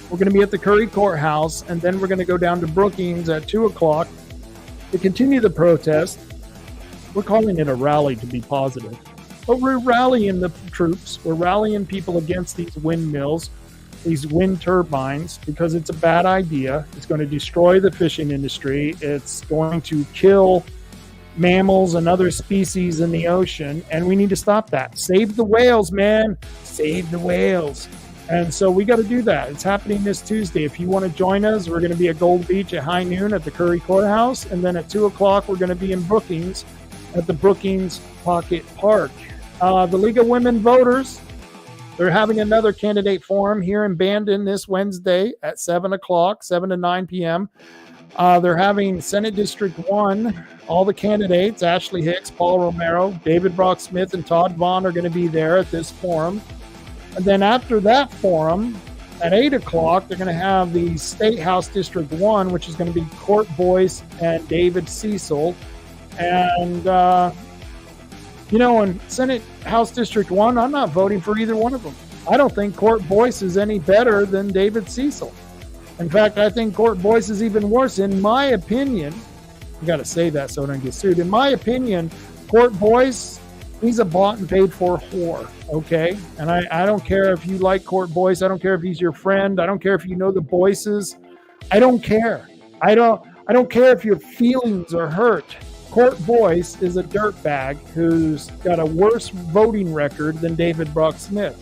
We're going to be at the Currie Courthouse, and then we're going to go down to Brookings at 2 o'clock to continue the protest. We're calling it a rally to be positive. But we're rallying the troops. We're rallying people against these windmills, these wind turbines, because it's a bad idea. It's going to destroy the fishing industry. It's going to kill mammals and other species in the ocean, and we need to stop that. Save the whales, man. Save the whales. And so we got to do that. It's happening this Tuesday. If you want to join us, we're going to be at Gold Beach at high noon at the Currie Courthouse, and then at 2 o'clock, we're going to be in Brookings at the Brookings Pocket Park. The League of Women Voters, they're having another candidate forum here in Bandon this Wednesday at 7 o'clock, 7 to 9 p.m. They're having Senate District 1. All the candidates, Ashley Hicks, Paul Romero, David Brock Smith, and Todd Vaughn are going to be there at this forum. And then after that forum, at 8 o'clock, they're going to have the State House District 1, which is going to be Court Boyce and David Cecil. And, in Senate House District 1, I'm not voting for either one of them. I don't think Court Boyce is any better than David Cecil. In fact, I think Court Boyce is even worse. In my opinion, I got to say that so I don't get sued. In my opinion, Court Boyce, he's a bought and paid for whore, okay? And I don't care if you like Court Boyce. I don't care if he's your friend. I don't care if you know the Boyces. I don't care. I don't care if your feelings are hurt. Court Boyce is a dirtbag who's got a worse voting record than David Brock Smith.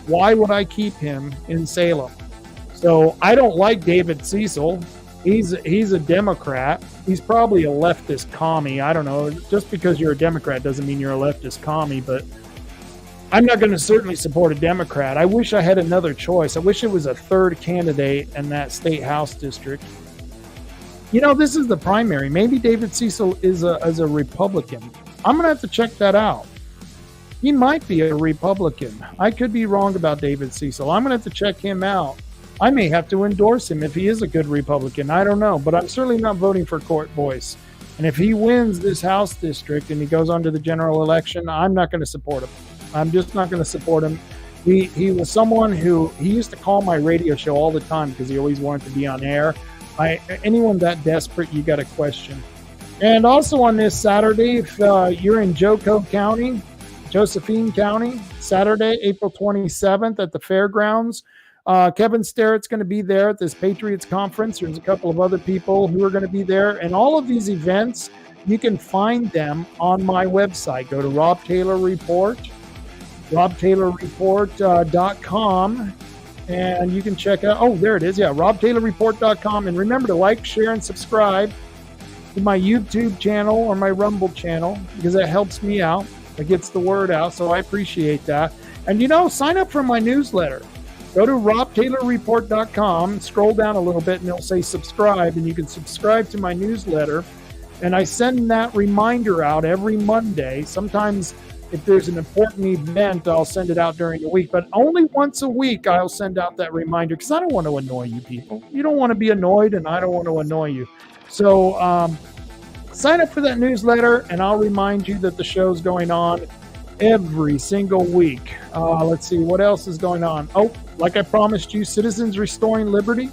Why would I keep him in Salem? So I don't like David Cecil. He's a Democrat. He's probably a leftist commie. I don't know. Just because you're a Democrat doesn't mean you're a leftist commie, but I'm not going to certainly support a Democrat. I wish I had another choice. I wish it was a third candidate in that state house district. You know, this is the primary. Maybe David Cecil is a Republican. I'm going to have to check that out. He might be a Republican. I could be wrong about David Cecil. I'm going to have to check him out. I may have to endorse him if he is a good Republican. I don't know, but I'm certainly not voting for Court Boyce. And if he wins this House district and he goes on to the general election, I'm not going to support him. I'm just not going to support him. He was someone who, he used to call my radio show all the time because he always wanted to be on air. Anyone that desperate, you got a question. And also on this Saturday, if you're in Josephine County, Saturday, April 27th at the fairgrounds, Kevin Sterrett's going to be there at this Patriots conference. There's a couple of other people who are going to be there. And all of these events, you can find them on my website. Go to Rob Taylor Report, robtaylorreport.com, and you can check out, oh, there it is. Yeah, robtaylorreport.com. And remember to like, share, and subscribe to my YouTube channel or my Rumble channel because that helps me out. It gets the word out, so I appreciate that. And, you know, sign up for my newsletter. Go to robtaylorreport.com, scroll down a little bit, and it'll say subscribe, and you can subscribe to my newsletter. And I send that reminder out every Monday. Sometimes if there's an important event, I'll send it out during the week. But only once a week, I'll send out that reminder because I don't want to annoy you people. You don't want to be annoyed, and I don't want to annoy you. So sign up for that newsletter, and I'll remind you that the show's going on every single week. Let's see, what else is going on? Oh, like I promised you, Citizens Restoring Liberty.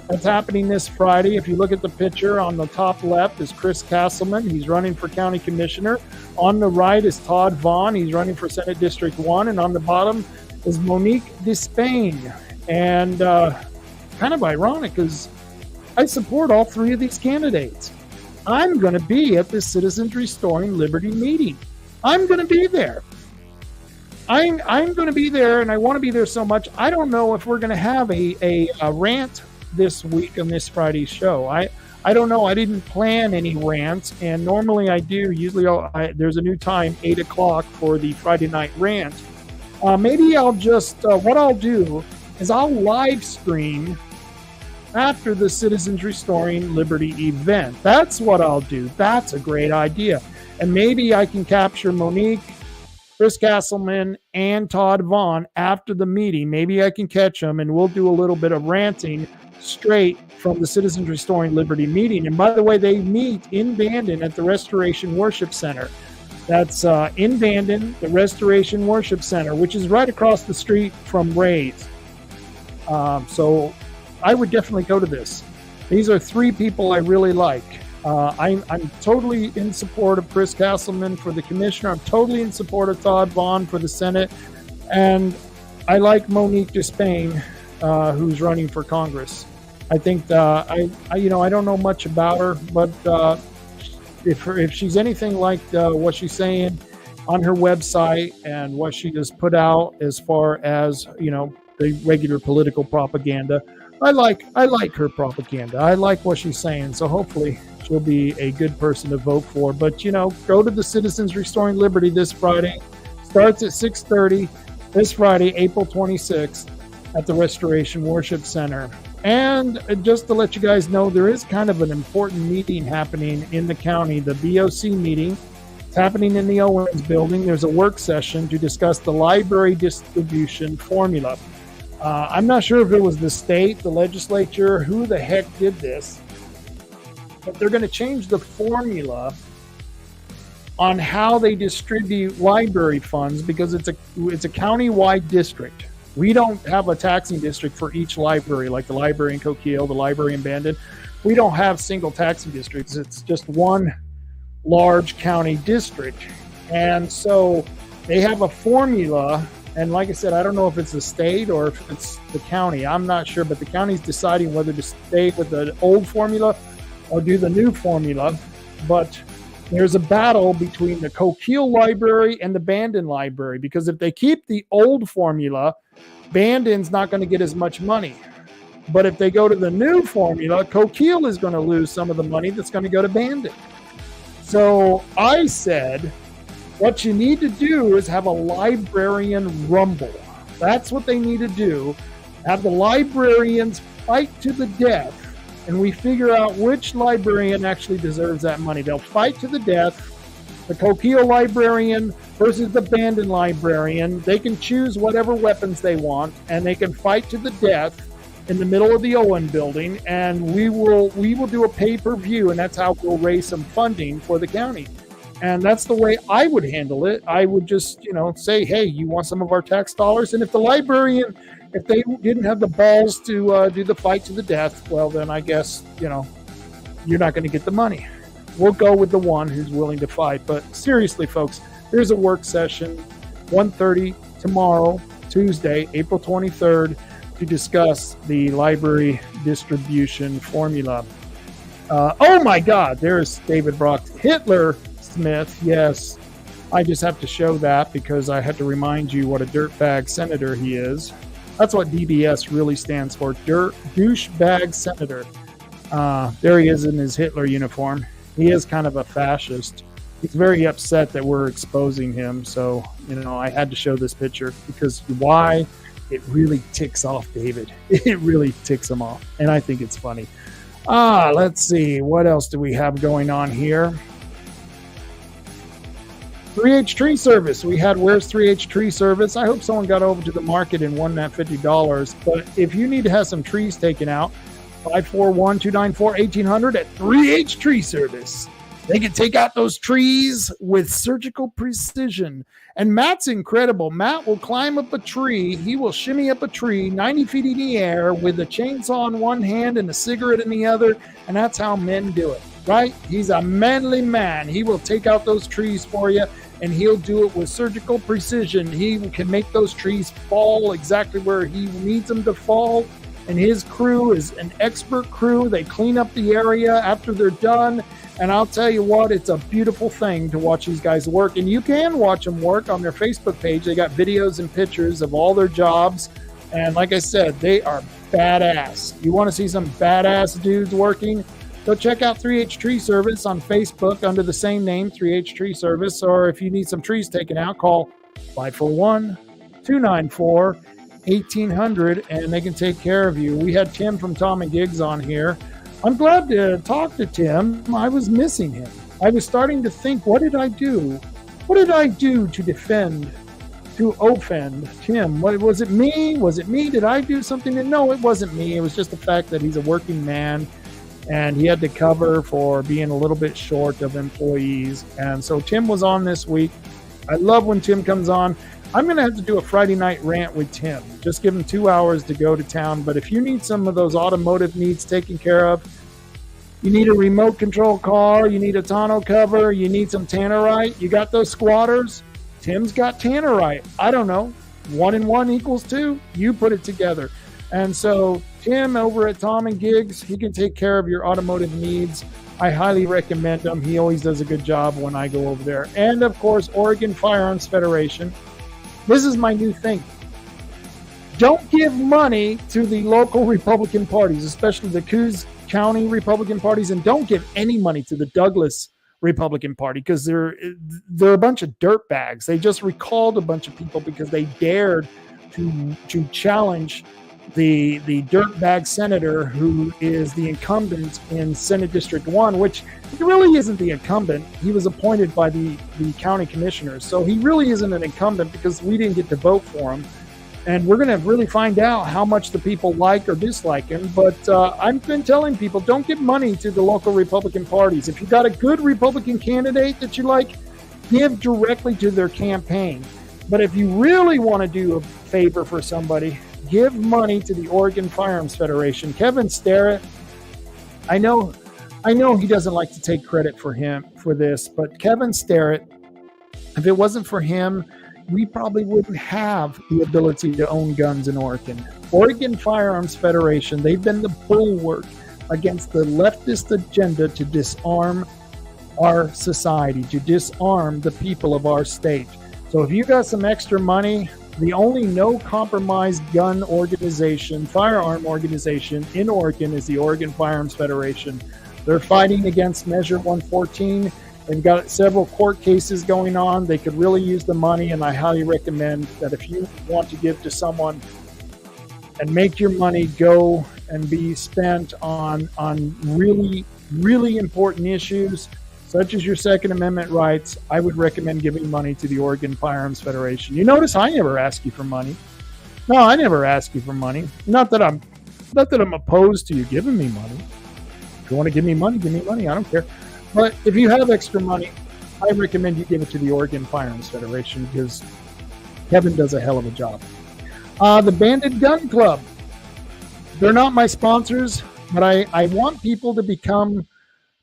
That's happening this Friday. If you look at the picture on the top left is Chris Castleman. He's running for county commissioner. On the right is Todd Vaughn. He's running for Senate District 1. And on the bottom is Monique Despain. And kind of ironic because I support all three of these candidates. I'm going to be at this Citizens Restoring Liberty meeting. I'm going to be there. I'm going to be there, and I want to be there so much. I don't know if we're going to have a rant this week on this Friday's show. I don't know. I didn't plan any rants, and normally I do. Usually there's a new time, 8 o'clock, for the Friday night rant. Maybe I'll just, what I'll do is I'll live stream after the Citizens Restoring Liberty event. That's what I'll do. That's a great idea. And maybe I can capture Monique, Chris Castleman, and Todd Vaughn after the meeting. Maybe I can catch them, and we'll do a little bit of ranting straight from the Citizens Restoring Liberty meeting. And by the way, they meet in Bandon at the Restoration Worship Center. That's in Bandon, the Restoration Worship Center, which is right across the street from Ray's. So I would definitely go to this. These are three people I really like. I'm totally in support of Chris Castleman for the commissioner. I'm totally in support of Todd Vaughn for the Senate. And I like Monique Despain, who's running for Congress. I think I don't know much about her, but if she's anything like what she's saying on her website and what she has put out as far as, the regular political propaganda, I like her propaganda. I like what she's saying. So hopefully she'll be a good person to vote for. But, go to the Citizens Restoring Liberty this Friday. Starts at 6:30 this Friday, April 26th at the Restoration Worship Center. And just to let you guys know, there is kind of an important meeting happening in the county, the BOC meeting. It's happening in the Owens building. There's a work session to discuss the library distribution formula. I'm not sure if it was the state, the legislature, who the heck did this, but they're going to change the formula on how they distribute library funds because it's a county-wide district. We don't have a taxing district for each library, like the library in Coquille, the library in Bandon. We don't have single taxing districts. It's just one large county district. And so they have a formula. And like I said, I don't know if it's the state or if it's the county. I'm not sure, but the county's deciding whether to stay with the old formula or do the new formula. But there's a battle between the Coquille Library and the Bandon Library, because if they keep the old formula, Bandon's not going to get as much money. But if they go to the new formula, Coquille is going to lose some of the money that's going to go to Bandit. So I said, what you need to do is have a librarian rumble. That's what they need to do. Have the librarians fight to the death, and we figure out which librarian actually deserves that money. They'll fight to the death. The Coquille librarian versus the Bandit librarian. They can choose whatever weapons they want, and they can fight to the death in the middle of the Owen building, and we will do a pay-per-view, and that's how we'll raise some funding for the county. And that's the way I would handle it. I would just, say, hey, you want some of our tax dollars? And if the librarian, if they didn't have the balls to do the fight to the death, well, then I guess, you're not going to get the money. We'll go with the one who's willing to fight. But seriously, folks, here's a work session, 1:30 tomorrow, Tuesday, April 23rd, to discuss the library distribution formula. Oh my God, there's David Brock. Hitler Smith, yes. I just have to show that because I had to remind you what a dirtbag senator he is. That's what DBS really stands for, douchebag senator. There he is in his Hitler uniform. He is kind of a fascist. He's very upset that we're exposing him. So, I had to show this picture because why? It really ticks off David. It really ticks him off. And I think it's funny. Let's see. What else do we have going on here? 3H Tree Service. We had Where's 3H Tree Service? I hope someone got over to the market and won that $50. But if you need to have some trees taken out, 541-294-1800 at 3H Tree Service. They can take out those trees with surgical precision. And Matt's incredible. Matt will climb up a tree. He will shimmy up a tree 90 feet in the air with a chainsaw in one hand and a cigarette in the other. And that's how men do it, right? He's a manly man. He will take out those trees for you, and he'll do it with surgical precision. He can make those trees fall exactly where he needs them to fall. And his crew is an expert crew. They clean up the area after they're done. And I'll tell you what, it's a beautiful thing to watch these guys work. And you can watch them work on their Facebook page. They got videos and pictures of all their jobs. And like I said, they are badass. You want to see some badass dudes working? Go check out 3H Tree Service on Facebook under the same name, 3H Tree Service. Or if you need some trees taken out, call 541-294-1800 and they can take care of you. We had Tim from Tom and Gigs on here. I'm glad to talk to Tim. I was missing him. I was starting to think, what did I do? What did I do to offend Tim? Was it me? Was it me? Did I do something? No, it wasn't me. It was just the fact that he's a working man and he had to cover for being a little bit short of employees. And so Tim was on this week. I love when Tim comes on. I'm going to have to do a Friday night rant with Tim. Just give him 2 hours to go to town. But if you need some of those automotive needs taken care of, you need a remote control car, you need a tonneau cover, you need some tannerite, you got those squatters, Tim's got tannerite. I don't know. 1 and 1 equals 2. You put it together. And so Tim over at Tom and Gigs, he can take care of your automotive needs. I highly recommend him. He always does a good job when I go over there. And of course, Oregon Firearms Federation. This is my new thing. Don't give money to the local Republican parties, especially the Coos County Republican parties, and don't give any money to the Douglas Republican Party because they're a bunch of dirtbags. They just recalled a bunch of people because they dared to challenge the dirtbag senator who is the incumbent in Senate District 1, which he really isn't the incumbent. He was appointed by the county commissioners. So he really isn't an incumbent because we didn't get to vote for him. And we're going to really find out how much the people like or dislike him. But I've been telling people, don't give money to the local Republican parties. If you got a good Republican candidate that you like, give directly to their campaign. But if you really want to do a favor for somebody, give money to the Oregon Firearms Federation. Kevin Starrett, I know he doesn't like to take credit for this, but Kevin Starrett, if it wasn't for him, we probably wouldn't have the ability to own guns in Oregon. Oregon Firearms Federation, they've been the bulwark against the leftist agenda to disarm our society, to disarm the people of our state. So if you got some extra money, the only no compromise gun organization, firearm organization in Oregon is the Oregon Firearms Federation. They're fighting against Measure 114. They've got several court cases going on. They could really use the money, and I highly recommend that if you want to give to someone and make your money go and be spent on really, really important issues, such as your Second Amendment rights, I would recommend giving money to the Oregon Firearms Federation. You notice I never ask you for money. No, I never ask you for money. Not that I'm opposed to you giving me money. If you want to give me money, give me money. I don't care. But if you have extra money, I recommend you give it to the Oregon Firearms Federation because Kevin does a hell of a job. The Banded Gun Club. They're not my sponsors, but I want people to become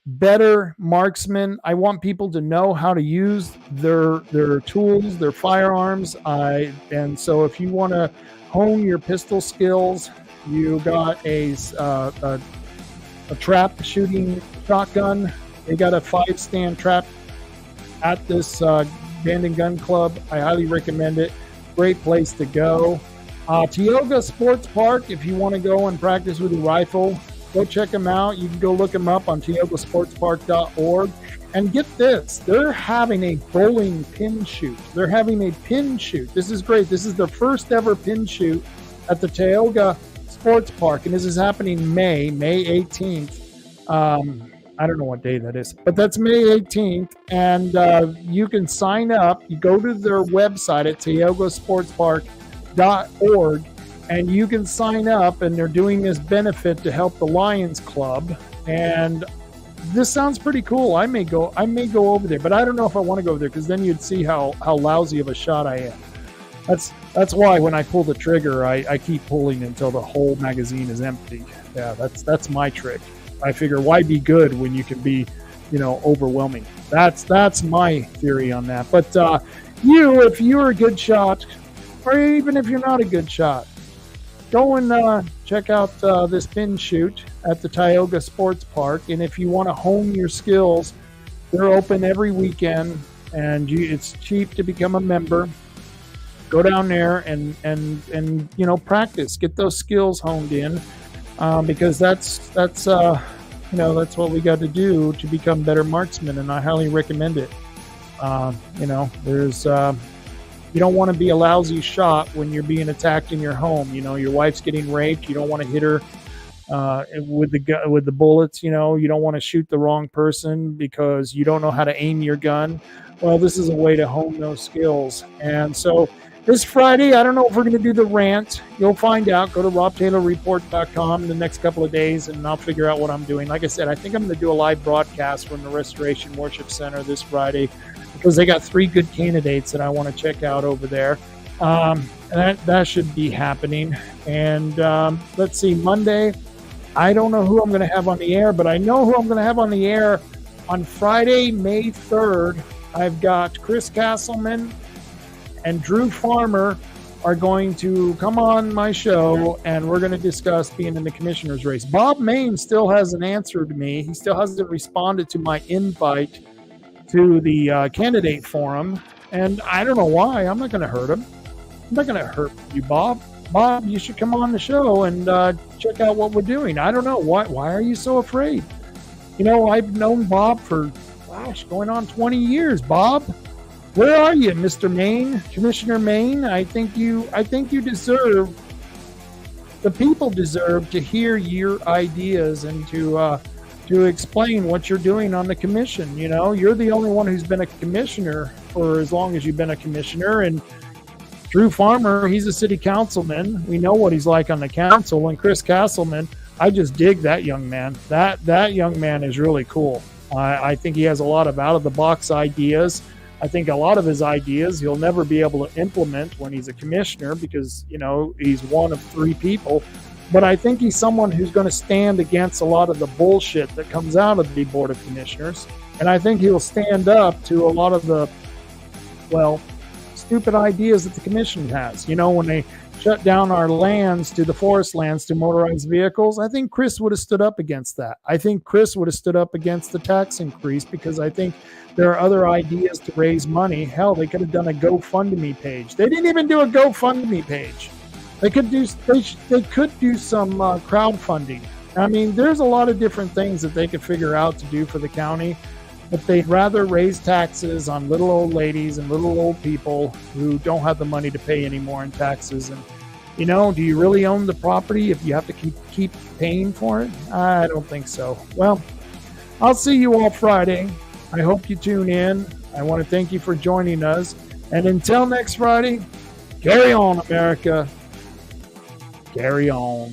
better marksmen. I want people to know how to use their tools, their firearms. And so if you want to hone your pistol skills, you got a trap shooting shotgun. They got a 5-stand trap at this Banded Gun Club. I highly recommend it. Great place to go. Tioga Sports Park, if you want to go and practice with a rifle, go check them out. You can go look them up on tiogasportspark.org. And get this, they're having a bowling pin shoot. They're having a pin shoot. This is great. This is the first ever pin shoot at the Tioga Sports Park, and this is happening May 18th. I don't know what day that is, but that's May 18th, and you can sign up. You go to their website at tiogasportspark.org, and you can sign up, and they're doing this benefit to help the Lions Club, and this sounds pretty cool. I may go over there, but I don't know if I want to go there because then you'd see how lousy of a shot I am. That's why when I pull the trigger, I keep pulling until the whole magazine is empty. Yeah, that's my trick. I figure why be good when you can be, overwhelming. That's my theory on that. But if you're a good shot, or even if you're not a good shot, go and check out this pin shoot at the Tioga Sports Park. And if you want to hone your skills, they're open every weekend, and it's cheap to become a member. Go down there and practice, get those skills honed in, because that's what we got to do to become better marksmen, and I highly recommend it. You don't want to be a lousy shot when you're being attacked in your home. Your wife's getting raped. You don't want to hit her with the bullets. You don't want to shoot the wrong person because you don't know how to aim your gun. Well, this is a way to hone those skills. And so this Friday, I don't know if we're going to do the rant. You'll find out. Go to robtaylorreport.com in the next couple of days, and I'll figure out what I'm doing. Like I said, I think I'm going to do a live broadcast from the Restoration Worship Center this Friday because they got 3 good candidates that I want to check out over there. And that should be happening. And let's see, Monday, I don't know who I'm going to have on the air, but I know who I'm going to have on the air on Friday, May 3rd. I've got Chris Castleman and Drew Farmer are going to come on my show, and we're going to discuss being in the commissioner's race. Bob Main still hasn't answered me. He still hasn't responded to my invite to the candidate forum, and I don't know why. I'm not going to hurt him. I'm not going to hurt you, Bob. Bob, you should come on the show and check out what we're doing. I don't know. Why are you so afraid? I've known Bob for, going on 20 years, Bob. Where are you, Mr. Maine, Commissioner Maine? I think you deserve, the people deserve to hear your ideas and to explain what you're doing on the commission. You're the only one who's been a commissioner for as long as you've been a commissioner. And Drew Farmer, he's a city councilman. We know what he's like on the council. And Chris Castleman, I just dig that young man. That young man is really cool. I think he has a lot of out-of-the-box ideas. I think a lot of his ideas he'll never be able to implement when he's a commissioner because, he's one of 3 people. But I think he's someone who's going to stand against a lot of the bullshit that comes out of the Board of Commissioners. And I think he'll stand up to a lot of the, stupid ideas that the commission has. When they shut down our lands to the forest lands to motorized vehicles, I think Chris would have stood up against that. I think Chris would have stood up against the tax increase, because I think there are other ideas to raise money. Hell, they could have done a GoFundMe page. They didn't even do a GoFundMe page. They could do some crowdfunding. I mean, there's a lot of different things that they could figure out to do for the county, but they'd rather raise taxes on little old ladies and little old people who don't have the money to pay anymore in taxes. And, you know, do you really own the property if you have to keep paying for it? I don't think so. Well, I'll see you all Friday. I hope you tune in. I want to thank you for joining us. And until next Friday, carry on, America. Carry on.